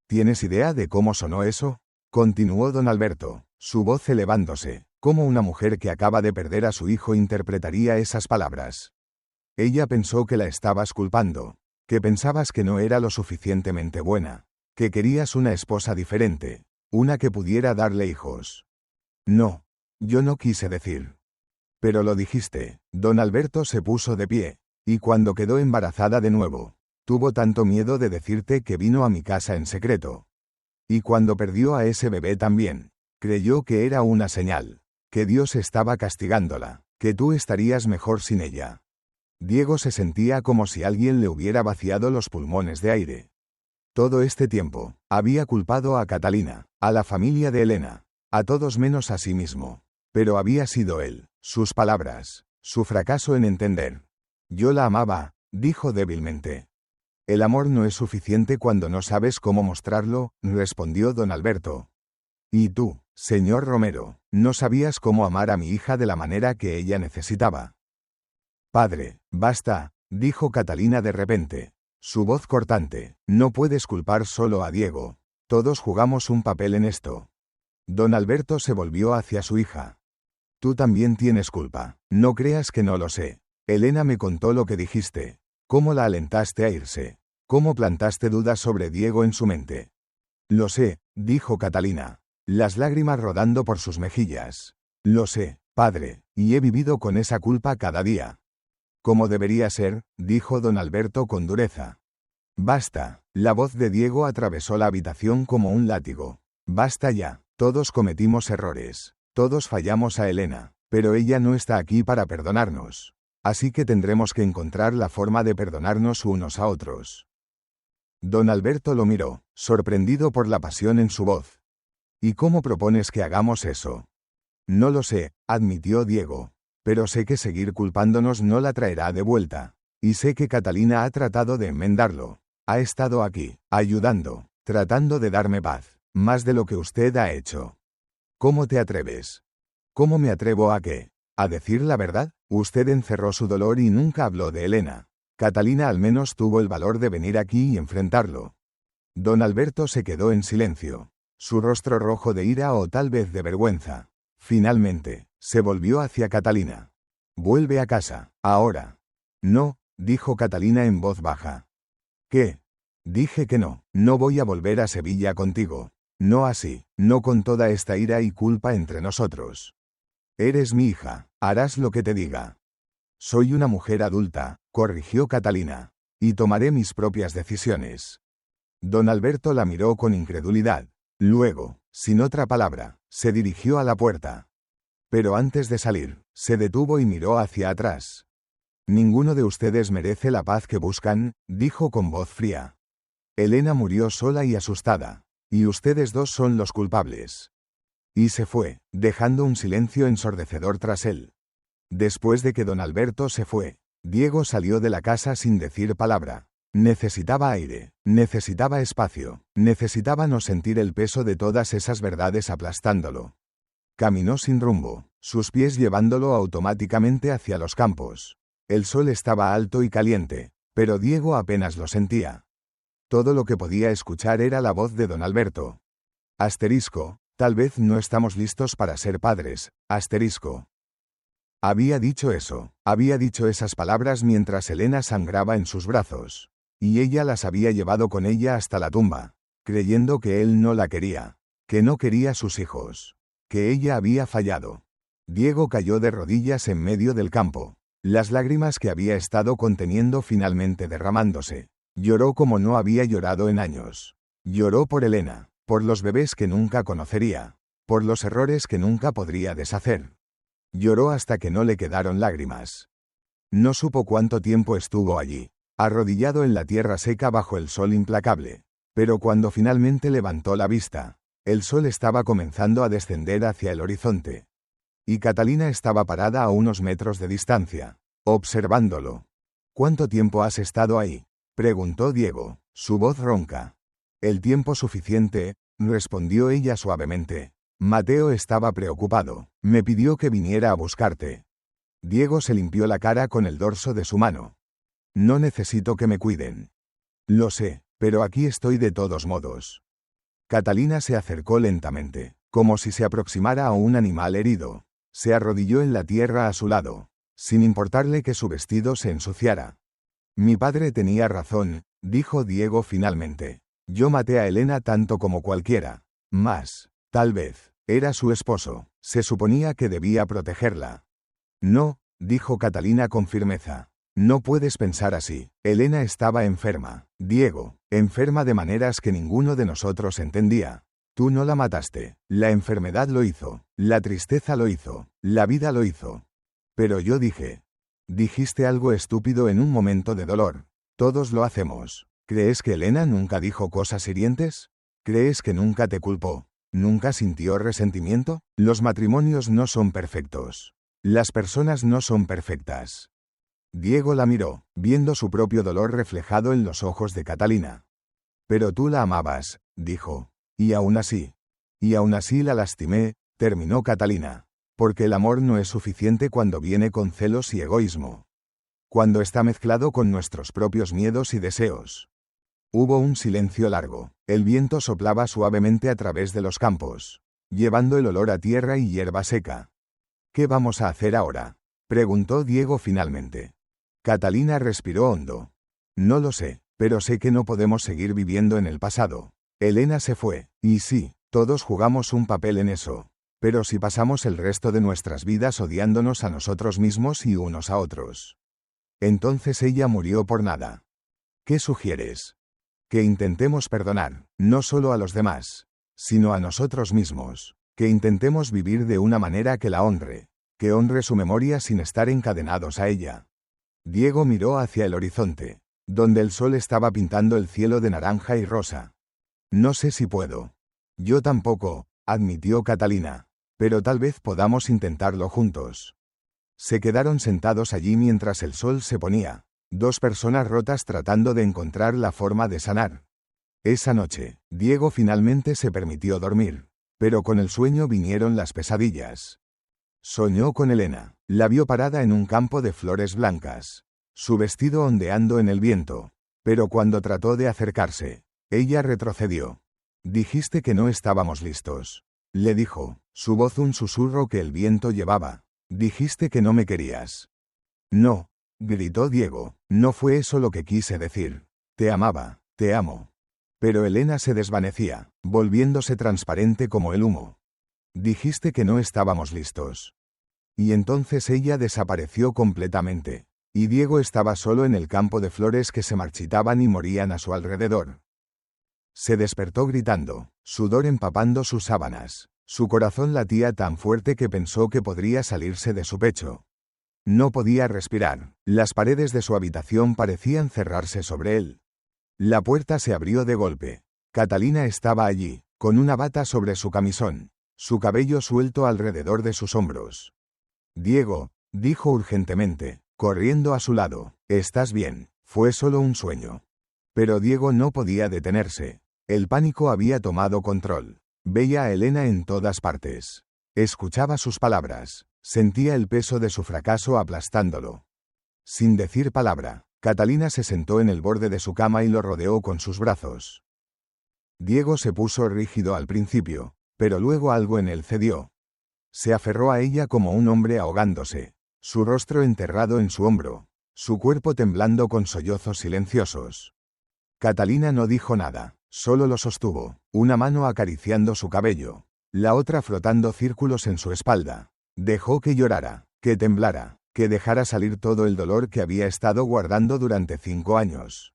¿Tienes idea de cómo sonó eso? Continuó don Alberto, su voz elevándose. ¿Cómo una mujer que acaba de perder a su hijo interpretaría esas palabras? Ella pensó que la estabas culpando, que pensabas que no era lo suficientemente buena, que querías una esposa diferente, una que pudiera darle hijos. No, yo no quise decir. Pero lo dijiste. Don Alberto se puso de pie, y cuando quedó embarazada de nuevo, tuvo tanto miedo de decirte que vino a mi casa en secreto. Y cuando perdió a ese bebé también, creyó que era una señal, que Dios estaba castigándola, que tú estarías mejor sin ella. Diego se sentía como si alguien le hubiera vaciado los pulmones de aire. Todo este tiempo, había culpado a Catalina, a la familia de Elena. A todos menos a sí mismo. Pero había sido él, sus palabras, su fracaso en entender. Yo la amaba, dijo débilmente. El amor no es suficiente cuando no sabes cómo mostrarlo, respondió don Alberto. Y tú, señor Romero, no sabías cómo amar a mi hija de la manera que ella necesitaba. Padre, basta, dijo Catalina de repente. Su voz cortante. No puedes culpar solo a Diego. Todos jugamos un papel en esto. Don Alberto se volvió hacia su hija. Tú también tienes culpa. No creas que no lo sé. Elena me contó lo que dijiste. Cómo la alentaste a irse. Cómo plantaste dudas sobre Diego en su mente. Lo sé, dijo Catalina, las lágrimas rodando por sus mejillas. Lo sé, padre, y he vivido con esa culpa cada día. Como debería ser, dijo don Alberto con dureza. Basta, la voz de Diego atravesó la habitación como un látigo. Basta ya, todos cometimos errores, todos fallamos a Elena, pero ella no está aquí para perdonarnos. Así que tendremos que encontrar la forma de perdonarnos unos a otros. Don Alberto lo miró, sorprendido por la pasión en su voz. ¿Y cómo propones que hagamos eso? No lo sé, admitió Diego. Pero sé que seguir culpándonos no la traerá de vuelta. Y sé que Catalina ha tratado de enmendarlo. Ha estado aquí, ayudando, tratando de darme paz, más de lo que usted ha hecho. ¿Cómo te atreves? ¿Cómo me atrevo a qué? ¿A decir la verdad? Usted encerró su dolor y nunca habló de Elena. Catalina al menos tuvo el valor de venir aquí y enfrentarlo. Don Alberto se quedó en silencio, su rostro rojo de ira o tal vez de vergüenza. Finalmente, se volvió hacia Catalina. Vuelve a casa, ahora. No, dijo Catalina en voz baja. ¿Qué? Dije que no, no voy a volver a Sevilla contigo. No así, no con toda esta ira y culpa entre nosotros. Eres mi hija, harás lo que te diga. Soy una mujer adulta, corrigió Catalina, y tomaré mis propias decisiones. Don Alberto la miró con incredulidad. Luego, sin otra palabra, se dirigió a la puerta. Pero antes de salir, se detuvo y miró hacia atrás. Ninguno de ustedes merece la paz que buscan, dijo con voz fría. Elena murió sola y asustada, y ustedes dos son los culpables. Y se fue, dejando un silencio ensordecedor tras él. Después de que don Alberto se fue, Diego salió de la casa sin decir palabra. Necesitaba aire, necesitaba espacio, necesitaba no sentir el peso de todas esas verdades aplastándolo. Caminó sin rumbo, sus pies llevándolo automáticamente hacia los campos. El sol estaba alto y caliente, pero Diego apenas lo sentía. Todo lo que podía escuchar era la voz de don Alberto. Asterisco, tal vez no estamos listos para ser padres, asterisco. Había dicho eso, había dicho esas palabras mientras Elena sangraba en sus brazos. Y ella las había llevado con ella hasta la tumba, creyendo que él no la quería, que no quería sus hijos, que ella había fallado. Diego cayó de rodillas en medio del campo, las lágrimas que había estado conteniendo finalmente derramándose. Lloró como no había llorado en años. Lloró por Elena, por los bebés que nunca conocería, por los errores que nunca podría deshacer. Lloró hasta que no le quedaron lágrimas. No supo cuánto tiempo estuvo allí, arrodillado en la tierra seca bajo el sol implacable. Pero cuando finalmente levantó la vista, el sol estaba comenzando a descender hacia el horizonte. Y Catalina estaba parada a unos metros de distancia, observándolo. ¿Cuánto tiempo has estado ahí?, preguntó Diego, su voz ronca. El tiempo suficiente, respondió ella suavemente. Mateo estaba preocupado, me pidió que viniera a buscarte. Diego se limpió la cara con el dorso de su mano. No necesito que me cuiden. Lo sé, pero aquí estoy de todos modos. Catalina se acercó lentamente, como si se aproximara a un animal herido. Se arrodilló en la tierra a su lado, sin importarle que su vestido se ensuciara. Mi padre tenía razón, dijo Diego finalmente. Yo maté a Elena tanto como cualquiera. Más, tal vez, era su esposo, se suponía que debía protegerla. No, dijo Catalina con firmeza. No puedes pensar así. Elena estaba enferma, Diego, enferma de maneras que ninguno de nosotros entendía. Tú no la mataste, la enfermedad lo hizo, la tristeza lo hizo, la vida lo hizo. Pero yo dije. Dijiste algo estúpido en un momento de dolor. Todos lo hacemos. ¿Crees que Elena nunca dijo cosas hirientes? ¿Crees que nunca te culpó? ¿Nunca sintió resentimiento? Los matrimonios no son perfectos. Las personas no son perfectas. Diego la miró, viendo su propio dolor reflejado en los ojos de Catalina. Pero tú la amabas, dijo. Y aún así la lastimé, terminó Catalina. Porque el amor no es suficiente cuando viene con celos y egoísmo. Cuando está mezclado con nuestros propios miedos y deseos. Hubo un silencio largo. El viento soplaba suavemente a través de los campos, llevando el olor a tierra y hierba seca. ¿Qué vamos a hacer ahora?, preguntó Diego finalmente. Catalina respiró hondo. No lo sé, pero sé que no podemos seguir viviendo en el pasado. Elena se fue, y sí, todos jugamos un papel en eso. Pero si pasamos el resto de nuestras vidas odiándonos a nosotros mismos y unos a otros. Entonces ella murió por nada. ¿Qué sugieres? Que intentemos perdonar, no solo a los demás, sino a nosotros mismos. Que intentemos vivir de una manera que la honre. Que honre su memoria sin estar encadenados a ella. Diego miró hacia el horizonte, donde el sol estaba pintando el cielo de naranja y rosa. No sé si puedo. Yo tampoco, admitió Catalina. Pero tal vez podamos intentarlo juntos. Se quedaron sentados allí mientras el sol se ponía. Dos personas rotas tratando de encontrar la forma de sanar. Esa noche, Diego finalmente se permitió dormir. Pero con el sueño vinieron las pesadillas. Soñó con Elena. La vio parada en un campo de flores blancas. Su vestido ondeando en el viento. Pero cuando trató de acercarse, ella retrocedió. Dijiste que no estábamos listos. Le dijo, su voz un susurro que el viento llevaba. Dijiste que no me querías. No, gritó Diego, no fue eso lo que quise decir. Te amaba, te amo. Pero Elena se desvanecía, volviéndose transparente como el humo. Dijiste que no estábamos listos. Y entonces ella desapareció completamente. Y Diego estaba solo en el campo de flores que se marchitaban y morían a su alrededor. Se despertó gritando, sudor empapando sus sábanas. Su corazón latía tan fuerte que pensó que podría salirse de su pecho. No podía respirar. Las paredes de su habitación parecían cerrarse sobre él. La puerta se abrió de golpe. Catalina estaba allí, con una bata sobre su camisón, su cabello suelto alrededor de sus hombros. Diego, dijo urgentemente, corriendo a su lado, ¿estás bien? Fue solo un sueño. Pero Diego no podía detenerse. El pánico había tomado control. Veía a Elena en todas partes. Escuchaba sus palabras. Sentía el peso de su fracaso aplastándolo. Sin decir palabra, Catalina se sentó en el borde de su cama y lo rodeó con sus brazos. Diego se puso rígido al principio, pero luego algo en él cedió. Se aferró a ella como un hombre ahogándose, su rostro enterrado en su hombro, su cuerpo temblando con sollozos silenciosos. Catalina no dijo nada, solo lo sostuvo, una mano acariciando su cabello, la otra frotando círculos en su espalda. Dejó que llorara, que temblara, que dejara salir todo el dolor que había estado guardando durante 5 años.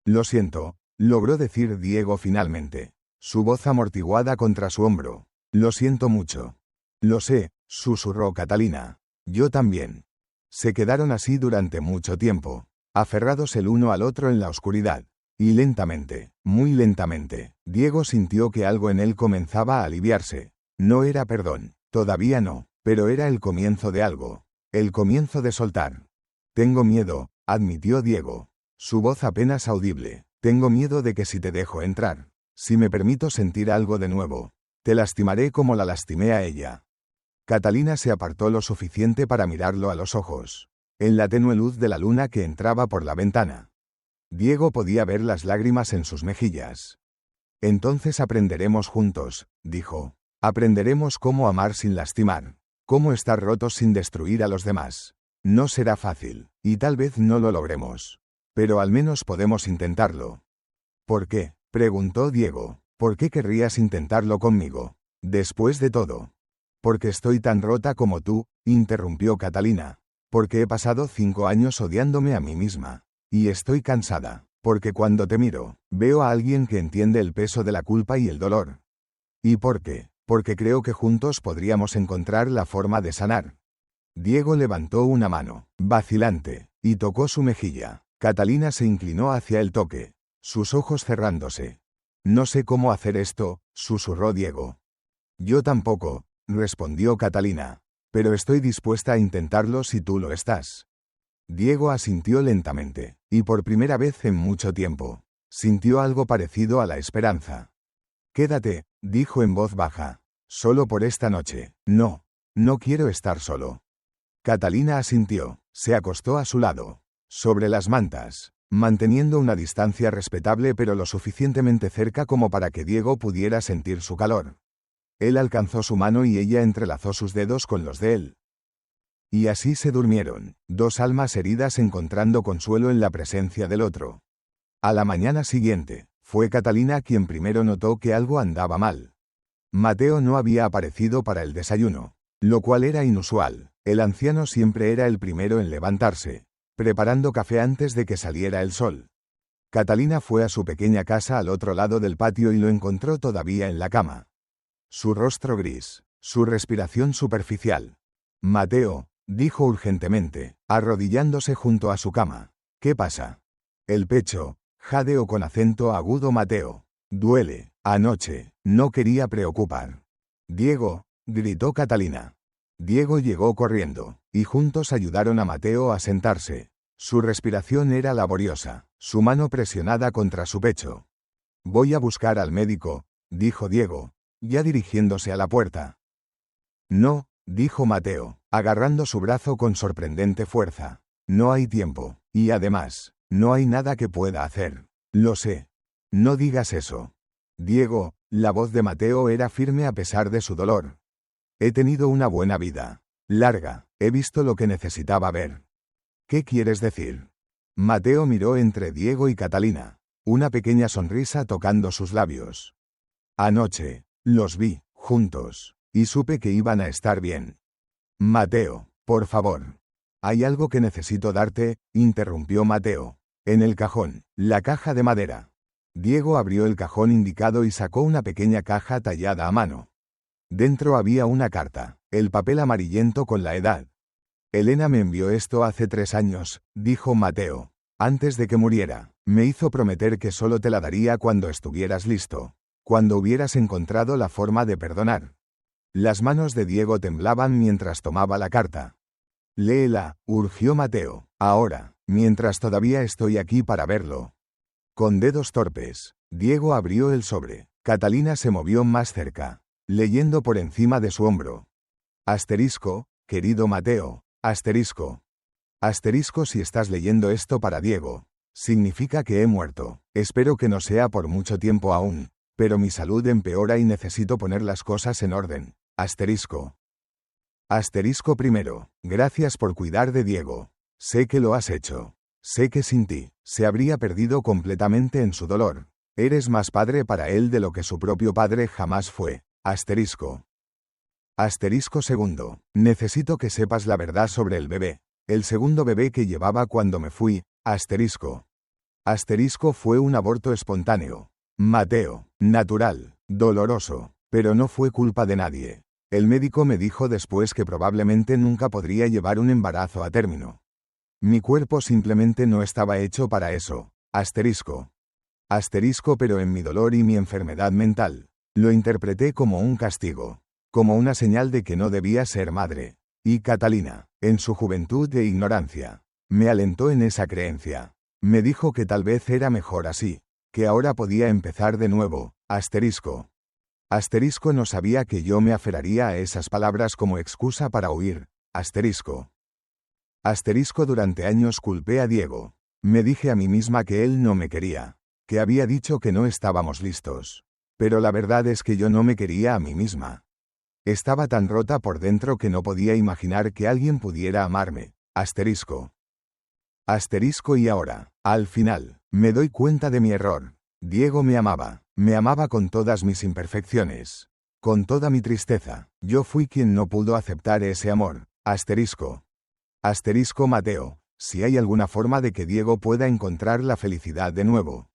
Lo siento, logró decir Diego finalmente, su voz amortiguada contra su hombro. Lo siento mucho. Lo sé, susurró Catalina. Yo también. Se quedaron así durante mucho tiempo, aferrados el uno al otro en la oscuridad. Y lentamente, muy lentamente, Diego sintió que algo en él comenzaba a aliviarse. No era perdón, todavía no, pero era el comienzo de algo. El comienzo de soltar. Tengo miedo, admitió Diego. Su voz apenas audible. Tengo miedo de que si te dejo entrar, si me permito sentir algo de nuevo, te lastimaré como la lastimé a ella. Catalina se apartó lo suficiente para mirarlo a los ojos, en la tenue luz de la luna que entraba por la ventana. Diego podía ver las lágrimas en sus mejillas. Entonces aprenderemos juntos, dijo. Aprenderemos cómo amar sin lastimar, cómo estar rotos sin destruir a los demás. No será fácil, y tal vez no lo logremos. Pero al menos podemos intentarlo. ¿Por qué?, preguntó Diego. ¿Por qué querrías intentarlo conmigo? Después de todo. Porque estoy tan rota como tú, interrumpió Catalina. Porque he pasado 5 años odiándome a mí misma. Y estoy cansada, porque cuando te miro, veo a alguien que entiende el peso de la culpa y el dolor. ¿Y por qué? Porque creo que juntos podríamos encontrar la forma de sanar. Diego levantó una mano, vacilante, y tocó su mejilla. Catalina se inclinó hacia el toque, sus ojos cerrándose. No sé cómo hacer esto, susurró Diego. Yo tampoco, respondió Catalina. Pero estoy dispuesta a intentarlo si tú lo estás. Diego asintió lentamente, y por primera vez en mucho tiempo, sintió algo parecido a la esperanza. Quédate, dijo en voz baja. Solo por esta noche. No, no quiero estar solo. Catalina asintió, se acostó a su lado, sobre las mantas, manteniendo una distancia respetable pero lo suficientemente cerca como para que Diego pudiera sentir su calor. Él alcanzó su mano y ella entrelazó sus dedos con los de él. Y así se durmieron, dos almas heridas encontrando consuelo en la presencia del otro. A la mañana siguiente, fue Catalina quien primero notó que algo andaba mal. Mateo no había aparecido para el desayuno, lo cual era inusual. El anciano siempre era el primero en levantarse, preparando café antes de que saliera el sol. Catalina fue a su pequeña casa al otro lado del patio y lo encontró todavía en la cama. Su rostro gris, su respiración superficial. Mateo, dijo urgentemente, arrodillándose junto a su cama. ¿Qué pasa? El pecho, jadeó con acento agudo Mateo. Duele. Anoche, no quería preocupar. Diego, gritó Catalina. Diego llegó corriendo, y juntos ayudaron a Mateo a sentarse. Su respiración era laboriosa, su mano presionada contra su pecho. Voy a buscar al médico, dijo Diego, ya dirigiéndose a la puerta. No, dijo Mateo, agarrando su brazo con sorprendente fuerza. No hay tiempo, y además, no hay nada que pueda hacer. Lo sé. No digas eso. Diego, la voz de Mateo era firme a pesar de su dolor. He tenido una buena vida. Larga, he visto lo que necesitaba ver. ¿Qué quieres decir? Mateo miró entre Diego y Catalina, una pequeña sonrisa tocando sus labios. Anoche, los vi, juntos, y supe que iban a estar bien. Mateo, por favor. Hay algo que necesito darte, interrumpió Mateo. En el cajón, la caja de madera. Diego abrió el cajón indicado y sacó una pequeña caja tallada a mano. Dentro había una carta, el papel amarillento con la edad. Elena me envió esto hace 3 años, dijo Mateo. Antes de que muriera, me hizo prometer que solo te la daría cuando estuvieras listo, cuando hubieras encontrado la forma de perdonar. Las manos de Diego temblaban mientras tomaba la carta. Léela, urgió Mateo, ahora, mientras todavía estoy aquí para verlo. Con dedos torpes, Diego abrió el sobre. Catalina se movió más cerca, leyendo por encima de su hombro. Asterisco, querido Mateo, asterisco. Asterisco si estás leyendo esto para Diego. Significa que he muerto. Espero que no sea por mucho tiempo aún, pero mi salud empeora y necesito poner las cosas en orden. Asterisco. Asterisco primero. Gracias por cuidar de Diego. Sé que lo has hecho. Sé que sin ti, se habría perdido completamente en su dolor. Eres más padre para él de lo que su propio padre jamás fue. Asterisco. Asterisco segundo. Necesito que sepas la verdad sobre el bebé. El segundo bebé que llevaba cuando me fui. Asterisco. Asterisco fue un aborto espontáneo. Mateo. Natural. Doloroso. Pero no fue culpa de nadie. El médico me dijo después que probablemente nunca podría llevar un embarazo a término. Mi cuerpo simplemente no estaba hecho para eso. Asterisco. Asterisco pero en mi dolor y mi enfermedad mental, lo interpreté como un castigo, como una señal de que no debía ser madre. Y Catalina, en su juventud e ignorancia, me alentó en esa creencia. Me dijo que tal vez era mejor así, que ahora podía empezar de nuevo. Asterisco. Asterisco no sabía que yo me aferraría a esas palabras como excusa para huir. Asterisco. Asterisco durante años culpé a Diego. Me dije a mí misma que él no me quería, que había dicho que no estábamos listos. Pero la verdad es que yo no me quería a mí misma. Estaba tan rota por dentro que no podía imaginar que alguien pudiera amarme. Asterisco. Asterisco y ahora, al final, me doy cuenta de mi error. Diego me amaba con todas mis imperfecciones. Con toda mi tristeza, yo fui quien no pudo aceptar ese amor. Asterisco. Asterisco Mateo, si hay alguna forma de que Diego pueda encontrar la felicidad de nuevo.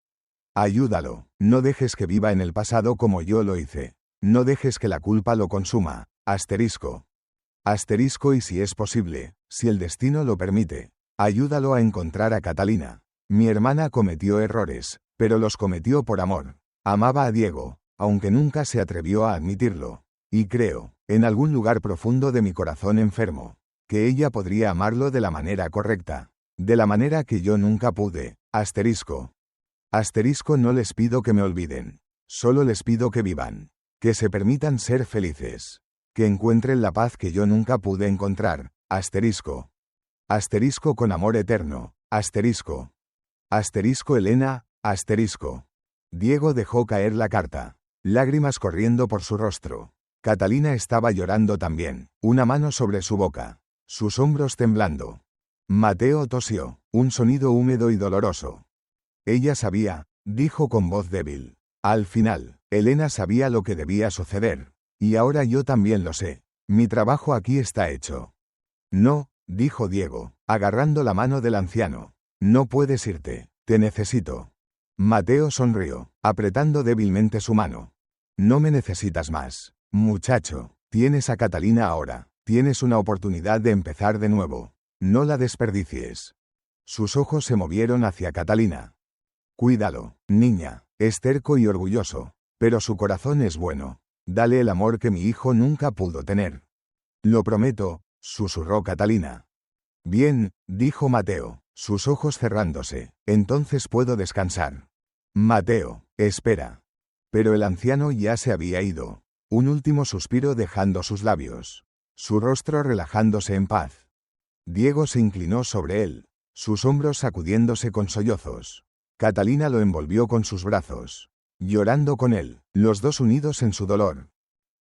Ayúdalo, no dejes que viva en el pasado como yo lo hice. No dejes que la culpa lo consuma. Asterisco. Asterisco y si es posible, si el destino lo permite, ayúdalo a encontrar a Catalina. Mi hermana cometió errores, pero los cometió por amor. Amaba a Diego, aunque nunca se atrevió a admitirlo. Y creo, en algún lugar profundo de mi corazón enfermo, que ella podría amarlo de la manera correcta. De la manera que yo nunca pude. Asterisco. Asterisco, no les pido que me olviden. Solo les pido que vivan. Que se permitan ser felices. Que encuentren la paz que yo nunca pude encontrar. Asterisco. Asterisco, con amor eterno. Asterisco. Asterisco, Elena. Asterisco. Diego dejó caer la carta. Lágrimas corriendo por su rostro. Catalina estaba llorando también, una mano sobre su boca, sus hombros temblando. Mateo tosió, un sonido húmedo y doloroso. Ella sabía, dijo con voz débil. Al final, Elena sabía lo que debía suceder. Y ahora yo también lo sé. Mi trabajo aquí está hecho. No, dijo Diego, agarrando la mano del anciano. No puedes irte, te necesito. Mateo sonrió, apretando débilmente su mano. No me necesitas más, muchacho. Tienes a Catalina ahora. Tienes una oportunidad de empezar de nuevo. No la desperdicies. Sus ojos se movieron hacia Catalina. Cuídalo, niña. Es terco y orgulloso, pero su corazón es bueno. Dale el amor que mi hijo nunca pudo tener. Lo prometo, susurró Catalina. Bien, dijo Mateo, sus ojos cerrándose. Entonces puedo descansar. Mateo, espera. Pero el anciano ya se había ido. Un último suspiro dejando sus labios. Su rostro relajándose en paz. Diego se inclinó sobre él, sus hombros sacudiéndose con sollozos. Catalina lo envolvió con sus brazos, llorando con él, los dos unidos en su dolor.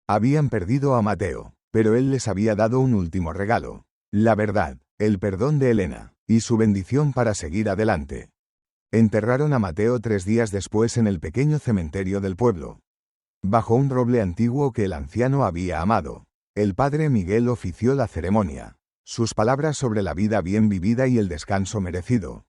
Habían perdido a Mateo, pero él les había dado un último regalo. La verdad, el perdón de Elena, y su bendición para seguir adelante. Enterraron a Mateo 3 días después en el pequeño cementerio del pueblo. Bajo un roble antiguo que el anciano había amado. El padre Miguel ofició la ceremonia. Sus palabras sobre la vida bien vivida y el descanso merecido.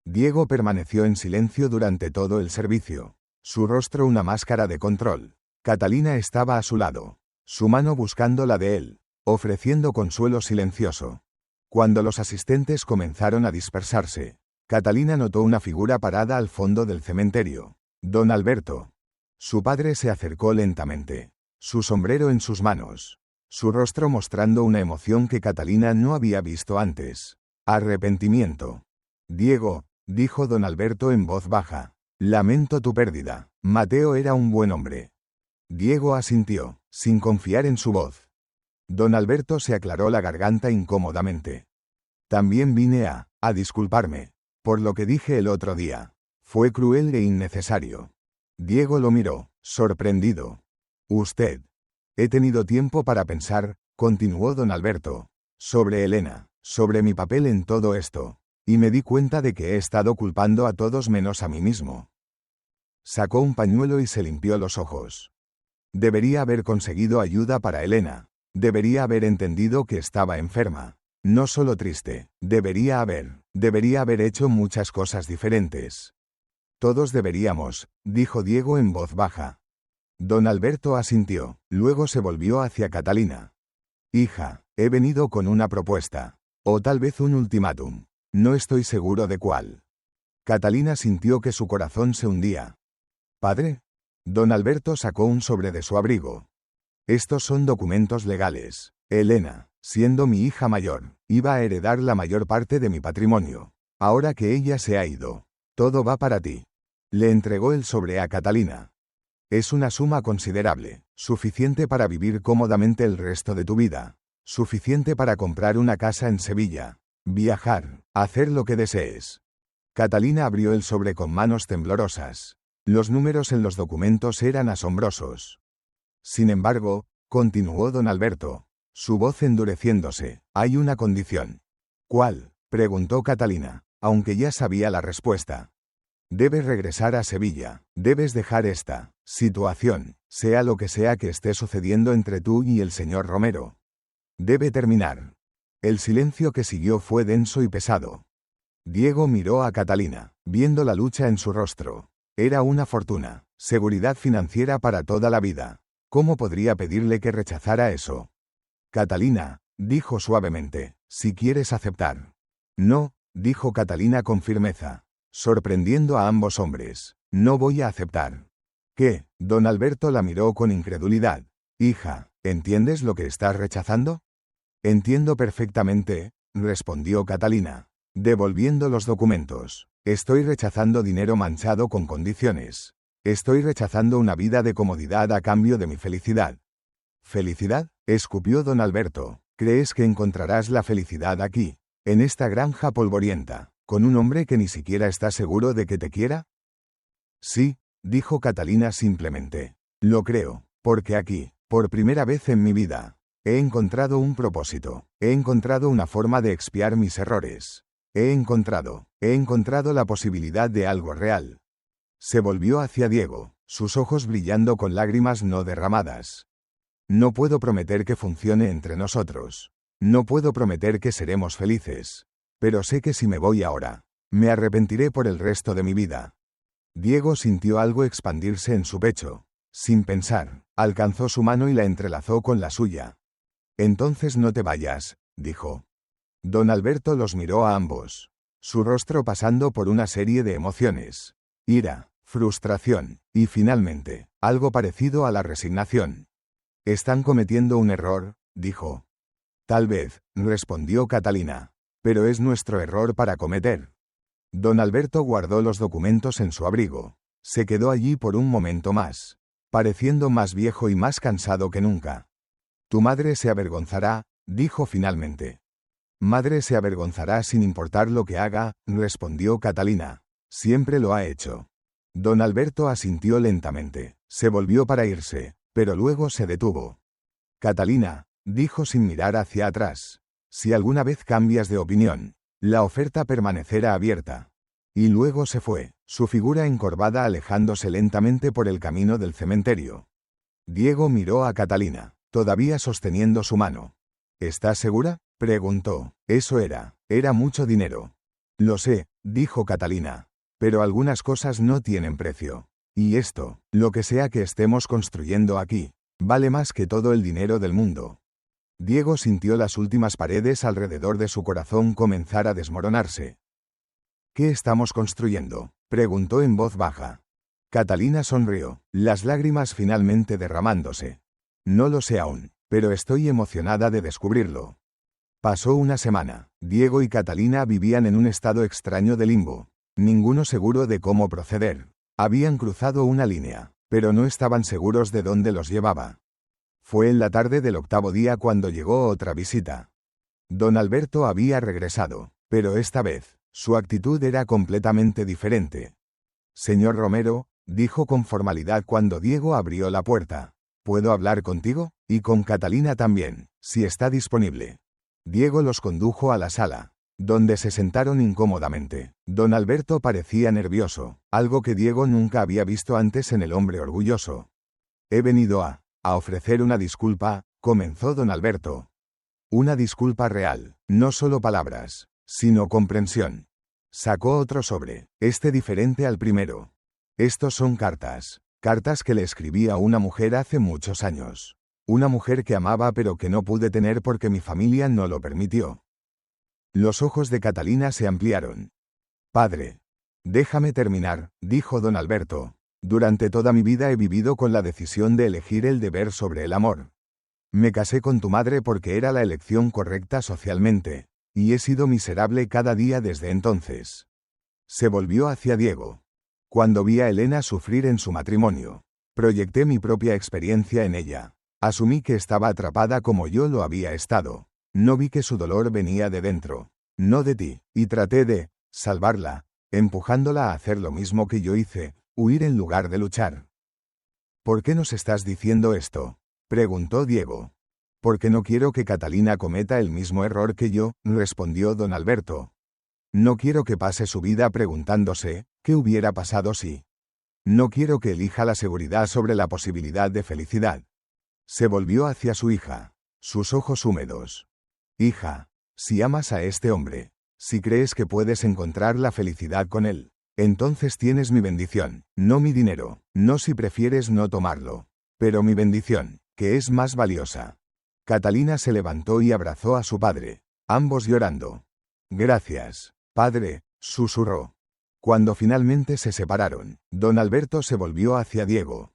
Diego permaneció en silencio durante todo el servicio. Su rostro una máscara de control. Catalina estaba a su lado, su mano buscando la de él, ofreciendo consuelo silencioso. Cuando los asistentes comenzaron a dispersarse, Catalina notó una figura parada al fondo del cementerio. Don Alberto. Su padre se acercó lentamente, su sombrero en sus manos, su rostro mostrando una emoción que Catalina no había visto antes. Arrepentimiento. Diego, dijo don Alberto en voz baja. Lamento tu pérdida. Mateo era un buen hombre. Diego asintió, sin confiar en su voz. Don Alberto se aclaró la garganta incómodamente. También vine a disculparme, por lo que dije el otro día. Fue cruel e innecesario. Diego lo miró, sorprendido. Usted. He tenido tiempo para pensar, continuó don Alberto, sobre Elena, sobre mi papel en todo esto, y me di cuenta de que he estado culpando a todos menos a mí mismo. Sacó un pañuelo y se limpió los ojos. Debería haber conseguido ayuda para Elena. Debería haber entendido que estaba enferma. No solo triste. Debería haber hecho muchas cosas diferentes. Todos deberíamos, dijo Diego en voz baja. Don Alberto asintió, luego se volvió hacia Catalina. Hija, he venido con una propuesta. O tal vez un ultimátum. No estoy seguro de cuál. Catalina sintió que su corazón se hundía. ¿Padre? Don Alberto sacó un sobre de su abrigo. Estos son documentos legales. Elena, siendo mi hija mayor, iba a heredar la mayor parte de mi patrimonio. Ahora que ella se ha ido, todo va para ti. Le entregó el sobre a Catalina. Es una suma considerable, suficiente para vivir cómodamente el resto de tu vida, suficiente para comprar una casa en Sevilla, viajar, hacer lo que desees. Catalina abrió el sobre con manos temblorosas. Los números en los documentos eran asombrosos. Sin embargo, continuó don Alberto, su voz endureciéndose, hay una condición. ¿Cuál? Preguntó Catalina, aunque ya sabía la respuesta. Debes regresar a Sevilla, debes dejar esta situación, sea lo que sea que esté sucediendo entre tú y el señor Romero. Debe terminar. El silencio que siguió fue denso y pesado. Diego miró a Catalina, viendo la lucha en su rostro. Era una fortuna, seguridad financiera para toda la vida. ¿Cómo podría pedirle que rechazara eso? Catalina, dijo suavemente, si quieres aceptar. No, dijo Catalina con firmeza, sorprendiendo a ambos hombres. No voy a aceptar. ¿Qué? Don Alberto la miró con incredulidad. Hija, ¿entiendes lo que estás rechazando? Entiendo perfectamente, respondió Catalina, devolviendo los documentos. Estoy rechazando dinero manchado con condiciones. Estoy rechazando una vida de comodidad a cambio de mi felicidad. ¿Felicidad? Escupió don Alberto. ¿Crees que encontrarás la felicidad aquí, en esta granja polvorienta, con un hombre que ni siquiera está seguro de que te quiera? Sí, dijo Catalina simplemente. Lo creo, porque aquí, por primera vez en mi vida, he encontrado un propósito, he encontrado una forma de expiar mis errores. He encontrado la posibilidad de algo real. Se volvió hacia Diego, sus ojos brillando con lágrimas no derramadas. No puedo prometer que funcione entre nosotros. No puedo prometer que seremos felices. Pero sé que si me voy ahora, me arrepentiré por el resto de mi vida. Diego sintió algo expandirse en su pecho. Sin pensar, alcanzó su mano y la entrelazó con la suya. Entonces no te vayas, dijo. Don Alberto los miró a ambos, su rostro pasando por una serie de emociones. Ira, frustración, y finalmente, algo parecido a la resignación. Están cometiendo un error, dijo. Tal vez, respondió Catalina. Pero es nuestro error para cometer. Don Alberto guardó los documentos en su abrigo. Se quedó allí por un momento más, pareciendo más viejo y más cansado que nunca. Tu madre se avergonzará, dijo finalmente. Madre se avergonzará sin importar lo que haga, respondió Catalina. Siempre lo ha hecho. Don Alberto asintió lentamente. Se volvió para irse, pero luego se detuvo. Catalina, dijo sin mirar hacia atrás. Si alguna vez cambias de opinión, la oferta permanecerá abierta. Y luego se fue, su figura encorvada alejándose lentamente por el camino del cementerio. Diego miró a Catalina, todavía sosteniendo su mano. ¿Estás segura?, preguntó. Eso era mucho dinero. Lo sé, dijo Catalina. Pero algunas cosas no tienen precio. Y esto, lo que sea que estemos construyendo aquí, vale más que todo el dinero del mundo. Diego sintió las últimas paredes alrededor de su corazón comenzar a desmoronarse. ¿Qué estamos construyendo?, preguntó en voz baja. Catalina sonrió, las lágrimas finalmente derramándose. No lo sé aún, pero estoy emocionada de descubrirlo. Pasó una semana. Diego y Catalina vivían en un estado extraño de limbo. Ninguno seguro de cómo proceder. Habían cruzado una línea, pero no estaban seguros de dónde los llevaba. Fue en la tarde del 8º día cuando llegó otra visita. Don Alberto había regresado, pero esta vez, su actitud era completamente diferente. Señor Romero, dijo con formalidad cuando Diego abrió la puerta. ¿Puedo hablar contigo? Y con Catalina también, si está disponible. Diego los condujo a la sala, donde se sentaron incómodamente. Don Alberto parecía nervioso, algo que Diego nunca había visto antes en el hombre orgulloso. He venido a ofrecer una disculpa, comenzó don Alberto. Una disculpa real, no solo palabras, sino comprensión. Sacó otro sobre, diferente al primero. Estos son cartas que le escribí a una mujer hace muchos años. Una mujer que amaba pero que no pude tener porque mi familia no lo permitió. Los ojos de Catalina se ampliaron. Padre. Déjame terminar, dijo don Alberto. Durante toda mi vida he vivido con la decisión de elegir el deber sobre el amor. Me casé con tu madre porque era la elección correcta socialmente, y he sido miserable cada día desde entonces. Se volvió hacia Diego. Cuando vi a Elena sufrir en su matrimonio, proyecté mi propia experiencia en ella. Asumí que estaba atrapada como yo lo había estado. No vi que su dolor venía de dentro, no de ti, y traté de salvarla, empujándola a hacer lo mismo que yo hice, huir en lugar de luchar. ¿Por qué nos estás diciendo esto?, preguntó Diego. Porque no quiero que Catalina cometa el mismo error que yo, respondió don Alberto. No quiero que pase su vida preguntándose, ¿qué hubiera pasado si? No quiero que elija la seguridad sobre la posibilidad de felicidad. Se volvió hacia su hija, sus ojos húmedos. Hija, si amas a este hombre, si crees que puedes encontrar la felicidad con él, entonces tienes mi bendición, no mi dinero, no si prefieres no tomarlo, pero mi bendición, que es más valiosa. Catalina se levantó y abrazó a su padre, ambos llorando. Gracias, padre, susurró. Cuando finalmente se separaron, don Alberto se volvió hacia Diego.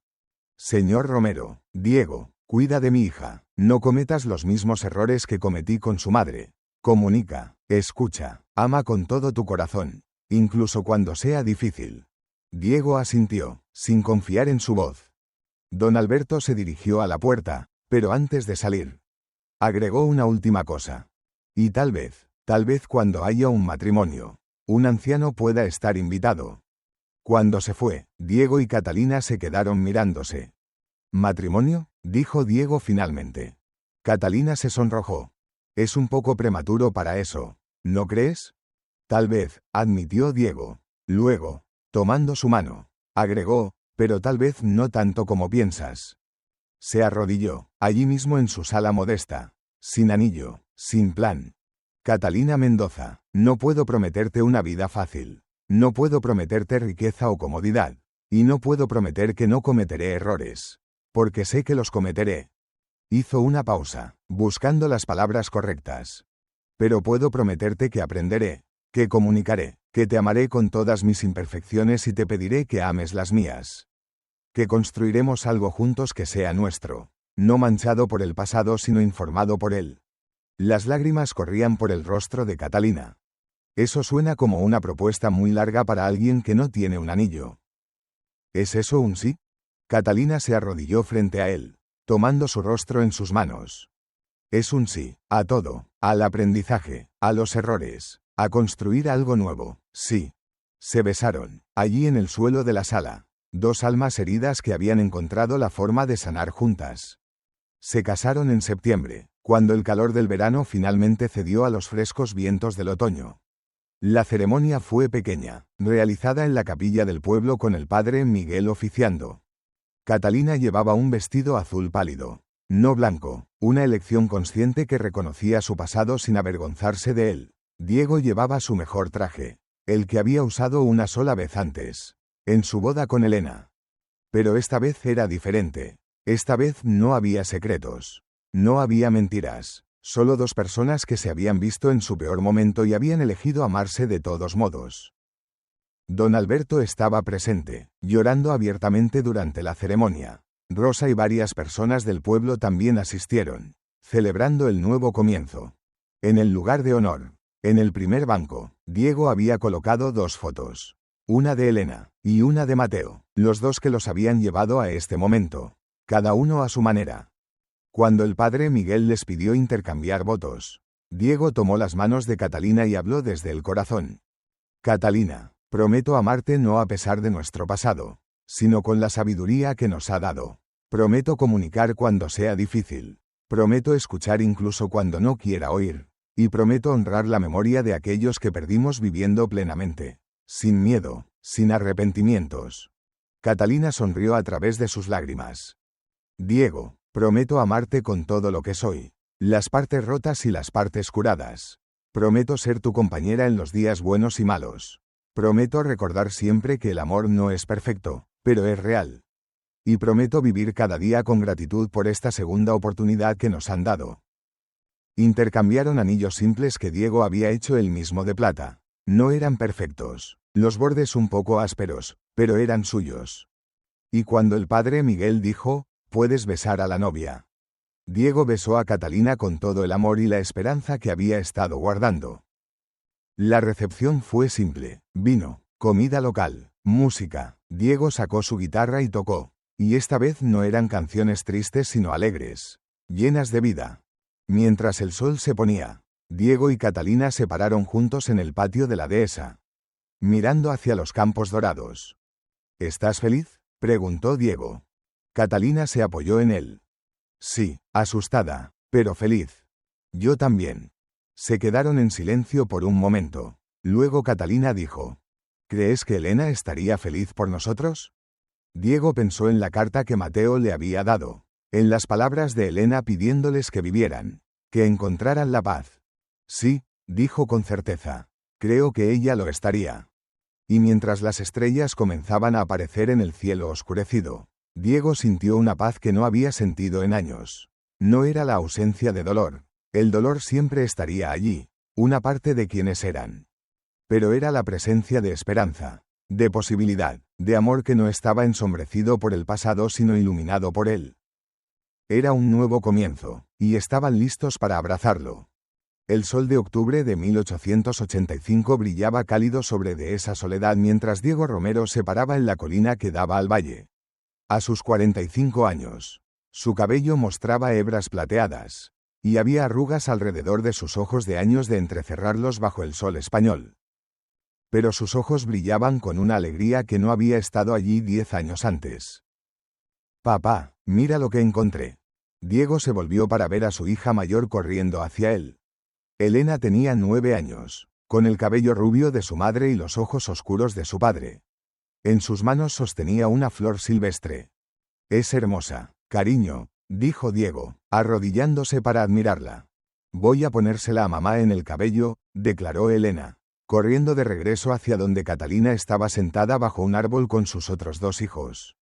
Señor Romero, Diego, cuida de mi hija, no cometas los mismos errores que cometí con su madre. Comunica, escucha, ama con todo tu corazón, incluso cuando sea difícil. Diego asintió, sin confiar en su voz. Don Alberto se dirigió a la puerta, pero antes de salir, agregó una última cosa. Y tal vez cuando haya un matrimonio, un anciano pueda estar invitado. Cuando se fue, Diego y Catalina se quedaron mirándose. ¿Matrimonio?, dijo Diego finalmente. Catalina se sonrojó. Es un poco prematuro para eso, ¿no crees? Tal vez, admitió Diego. Luego, tomando su mano, agregó, pero tal vez no tanto como piensas. Se arrodilló, allí mismo en su sala modesta, sin anillo, sin plan. Catalina Mendoza, no puedo prometerte una vida fácil. No puedo prometerte riqueza o comodidad. Y no puedo prometer que no cometeré errores. Porque sé que los cometeré. Hizo una pausa, buscando las palabras correctas. Pero puedo prometerte que aprenderé, que comunicaré, que te amaré con todas mis imperfecciones y te pediré que ames las mías. Que construiremos algo juntos que sea nuestro, no manchado por el pasado sino informado por él. Las lágrimas corrían por el rostro de Catalina. Eso suena como una propuesta muy larga para alguien que no tiene un anillo. ¿Es eso un sí? Catalina se arrodilló frente a él, tomando su rostro en sus manos. Es un sí, a todo, al aprendizaje, a los errores, a construir algo nuevo, sí. Se besaron, allí en el suelo de la sala, dos almas heridas que habían encontrado la forma de sanar juntas. Se casaron en septiembre, cuando el calor del verano finalmente cedió a los frescos vientos del otoño. La ceremonia fue pequeña, realizada en la capilla del pueblo con el padre Miguel oficiando. Catalina llevaba un vestido azul pálido, no blanco, una elección consciente que reconocía su pasado sin avergonzarse de él. Diego llevaba su mejor traje, el que había usado una sola vez antes, en su boda con Elena. Pero esta vez era diferente. Esta vez no había secretos. No había mentiras. Solo dos personas que se habían visto en su peor momento y habían elegido amarse de todos modos. Don Alberto estaba presente, llorando abiertamente durante la ceremonia. Rosa y varias personas del pueblo también asistieron, celebrando el nuevo comienzo. En el lugar de honor, en el primer banco, Diego había colocado dos fotos. Una de Elena, y una de Mateo, los dos que los habían llevado a este momento, cada uno a su manera. Cuando el padre Miguel les pidió intercambiar votos, Diego tomó las manos de Catalina y habló desde el corazón. Catalina, prometo amarte no a pesar de nuestro pasado, sino con la sabiduría que nos ha dado. Prometo comunicar cuando sea difícil. Prometo escuchar incluso cuando no quiera oír. Y prometo honrar la memoria de aquellos que perdimos viviendo plenamente, sin miedo, sin arrepentimientos. Catalina sonrió a través de sus lágrimas. Diego, prometo amarte con todo lo que soy, las partes rotas y las partes curadas. Prometo ser tu compañera en los días buenos y malos. Prometo recordar siempre que el amor no es perfecto, pero es real. Y prometo vivir cada día con gratitud por esta segunda oportunidad que nos han dado. Intercambiaron anillos simples que Diego había hecho él mismo de plata. No eran perfectos, los bordes un poco ásperos, pero eran suyos. Y cuando el padre Miguel dijo, puedes besar a la novia, Diego besó a Catalina con todo el amor y la esperanza que había estado guardando. La recepción fue simple, vino, comida local, música. Diego sacó su guitarra y tocó, y esta vez no eran canciones tristes sino alegres, llenas de vida. Mientras el sol se ponía, Diego y Catalina se pararon juntos en el patio de la dehesa, mirando hacia los campos dorados. ¿Estás feliz?, preguntó Diego. Catalina se apoyó en él. Sí, asustada, pero feliz. Yo también. Se quedaron en silencio por un momento. Luego Catalina dijo, ¿crees que Elena estaría feliz por nosotros? Diego pensó en la carta que Mateo le había dado, en las palabras de Elena pidiéndoles que vivieran, que encontraran la paz. Sí, dijo con certeza. Creo que ella lo estaría. Y mientras las estrellas comenzaban a aparecer en el cielo oscurecido, Diego sintió una paz que no había sentido en años. No era la ausencia de dolor. El dolor siempre estaría allí, una parte de quienes eran. Pero era la presencia de esperanza, de posibilidad, de amor que no estaba ensombrecido por el pasado sino iluminado por él. Era un nuevo comienzo, y estaban listos para abrazarlo. El sol de octubre de 1885 brillaba cálido sobre de esa soledad mientras Diego Romero se paraba en la colina que daba al valle. A sus 45 años, su cabello mostraba hebras plateadas, y había arrugas alrededor de sus ojos de años de entrecerrarlos bajo el sol español. Pero sus ojos brillaban con una alegría que no había estado allí 10 años antes. «Papá, mira lo que encontré». Diego se volvió para ver a su hija mayor corriendo hacia él. Elena tenía 9 años, con el cabello rubio de su madre y los ojos oscuros de su padre. En sus manos sostenía una flor silvestre. «Es hermosa, cariño», dijo Diego, arrodillándose para admirarla. «Voy a ponérsela a mamá en el cabello», declaró Elena, corriendo de regreso hacia donde Catalina estaba sentada bajo un árbol con sus otros 2 hijos.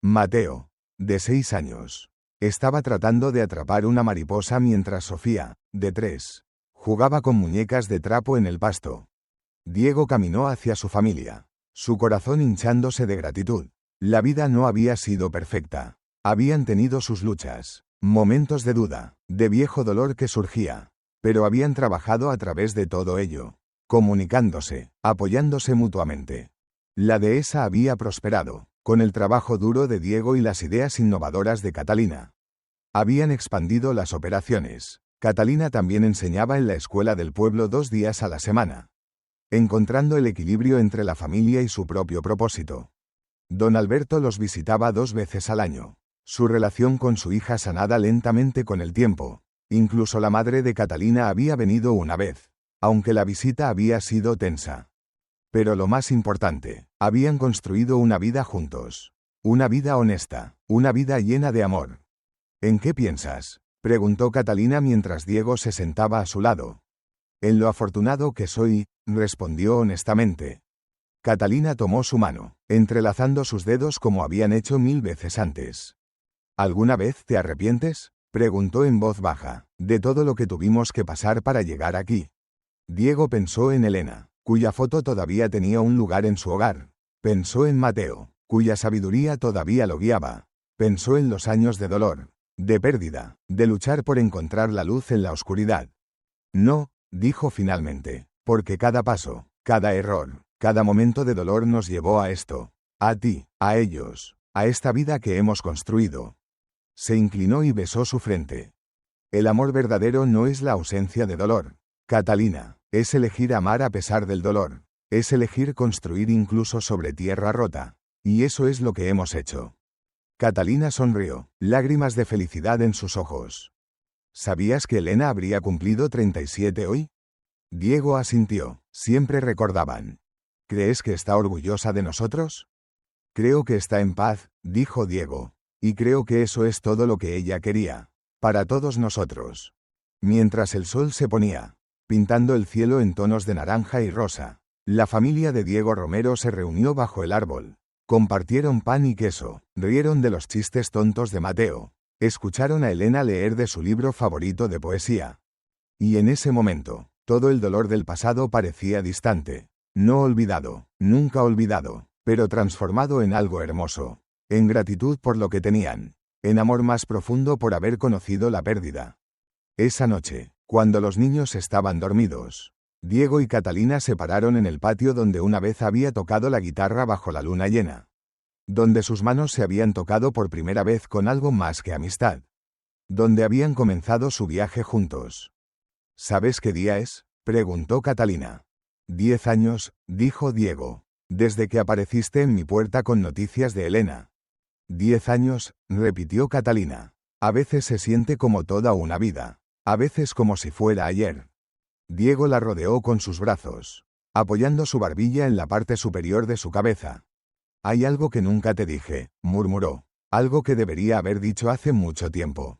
Mateo, de 6 años, estaba tratando de atrapar una mariposa mientras Sofía, de 3, jugaba con muñecas de trapo en el pasto. Diego caminó hacia su familia, su corazón hinchándose de gratitud. La vida no había sido perfecta. Habían tenido sus luchas, momentos de duda, de viejo dolor que surgía, pero habían trabajado a través de todo ello, comunicándose, apoyándose mutuamente. La dehesa había prosperado, con el trabajo duro de Diego y las ideas innovadoras de Catalina. Habían expandido las operaciones. Catalina también enseñaba en la escuela del pueblo 2 días a la semana, encontrando el equilibrio entre la familia y su propio propósito. Don Alberto los visitaba 2 veces al año. Su relación con su hija sanada lentamente con el tiempo. Incluso la madre de Catalina había venido una vez, aunque la visita había sido tensa. Pero lo más importante, habían construido una vida juntos. Una vida honesta, una vida llena de amor. «¿En qué piensas?», preguntó Catalina mientras Diego se sentaba a su lado. «En lo afortunado que soy», respondió honestamente. Catalina tomó su mano, entrelazando sus dedos como habían hecho 1000 veces antes. «¿Alguna vez te arrepientes?», preguntó en voz baja, «de todo lo que tuvimos que pasar para llegar aquí». Diego pensó en Elena, cuya foto todavía tenía un lugar en su hogar. Pensó en Mateo, cuya sabiduría todavía lo guiaba. Pensó en los años de dolor, de pérdida, de luchar por encontrar la luz en la oscuridad. «No», dijo finalmente, «porque cada paso, cada error, cada momento de dolor nos llevó a esto, a ti, a ellos, a esta vida que hemos construido». Se inclinó y besó su frente. «El amor verdadero no es la ausencia de dolor, Catalina, es elegir amar a pesar del dolor, es elegir construir incluso sobre tierra rota, y eso es lo que hemos hecho». Catalina sonrió, lágrimas de felicidad en sus ojos. «¿Sabías que Elena habría cumplido 37 hoy?». Diego asintió. Siempre recordaban. «¿Crees que está orgullosa de nosotros?». «Creo que está en paz», dijo Diego. «Y creo que eso es todo lo que ella quería. Para todos nosotros». Mientras el sol se ponía, pintando el cielo en tonos de naranja y rosa, la familia de Diego Romero se reunió bajo el árbol. Compartieron pan y queso, rieron de los chistes tontos de Mateo, escucharon a Elena leer de su libro favorito de poesía. Y en ese momento, todo el dolor del pasado parecía distante, no olvidado, nunca olvidado, pero transformado en algo hermoso, en gratitud por lo que tenían, en amor más profundo por haber conocido la pérdida. Esa noche, cuando los niños estaban dormidos, Diego y Catalina se pararon en el patio donde una vez había tocado la guitarra bajo la luna llena. Donde sus manos se habían tocado por primera vez con algo más que amistad. Donde habían comenzado su viaje juntos. «¿Sabes qué día es?», preguntó Catalina. 10 años, dijo Diego, desde que apareciste en mi puerta con noticias de Elena. 10 años, repitió Catalina. A veces se siente como toda una vida. A veces como si fuera ayer. Diego la rodeó con sus brazos, apoyando su barbilla en la parte superior de su cabeza. «Hay algo que nunca te dije», murmuró, «algo que debería haber dicho hace mucho tiempo».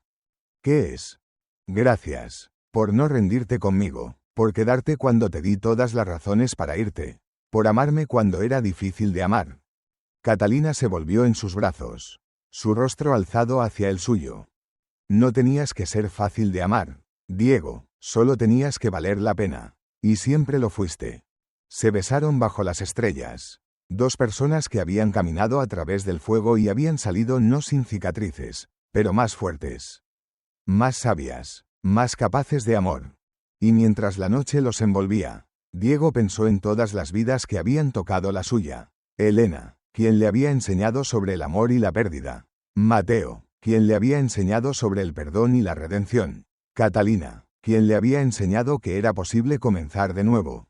«¿Qué es?». «Gracias, por no rendirte conmigo, por quedarte cuando te di todas las razones para irte, por amarme cuando era difícil de amar». Catalina se volvió en sus brazos, su rostro alzado hacia el suyo. «No tenías que ser fácil de amar, Diego. Solo tenías que valer la pena. Y siempre lo fuiste». Se besaron bajo las estrellas. Dos personas que habían caminado a través del fuego y habían salido no sin cicatrices, pero más fuertes. Más sabias, más capaces de amor. Y mientras la noche los envolvía, Diego pensó en todas las vidas que habían tocado la suya. Elena, quien le había enseñado sobre el amor y la pérdida. Mateo, quien le había enseñado sobre el perdón y la redención. Catalina, quien le había enseñado que era posible comenzar de nuevo.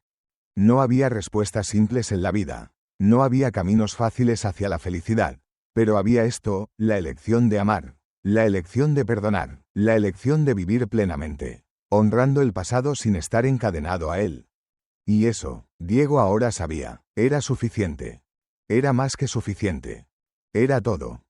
No había respuestas simples en la vida. No había caminos fáciles hacia la felicidad. Pero había esto, la elección de amar. La elección de perdonar. La elección de vivir plenamente, honrando el pasado sin estar encadenado a él. Y eso, Diego ahora sabía, era suficiente. Era más que suficiente. Era todo.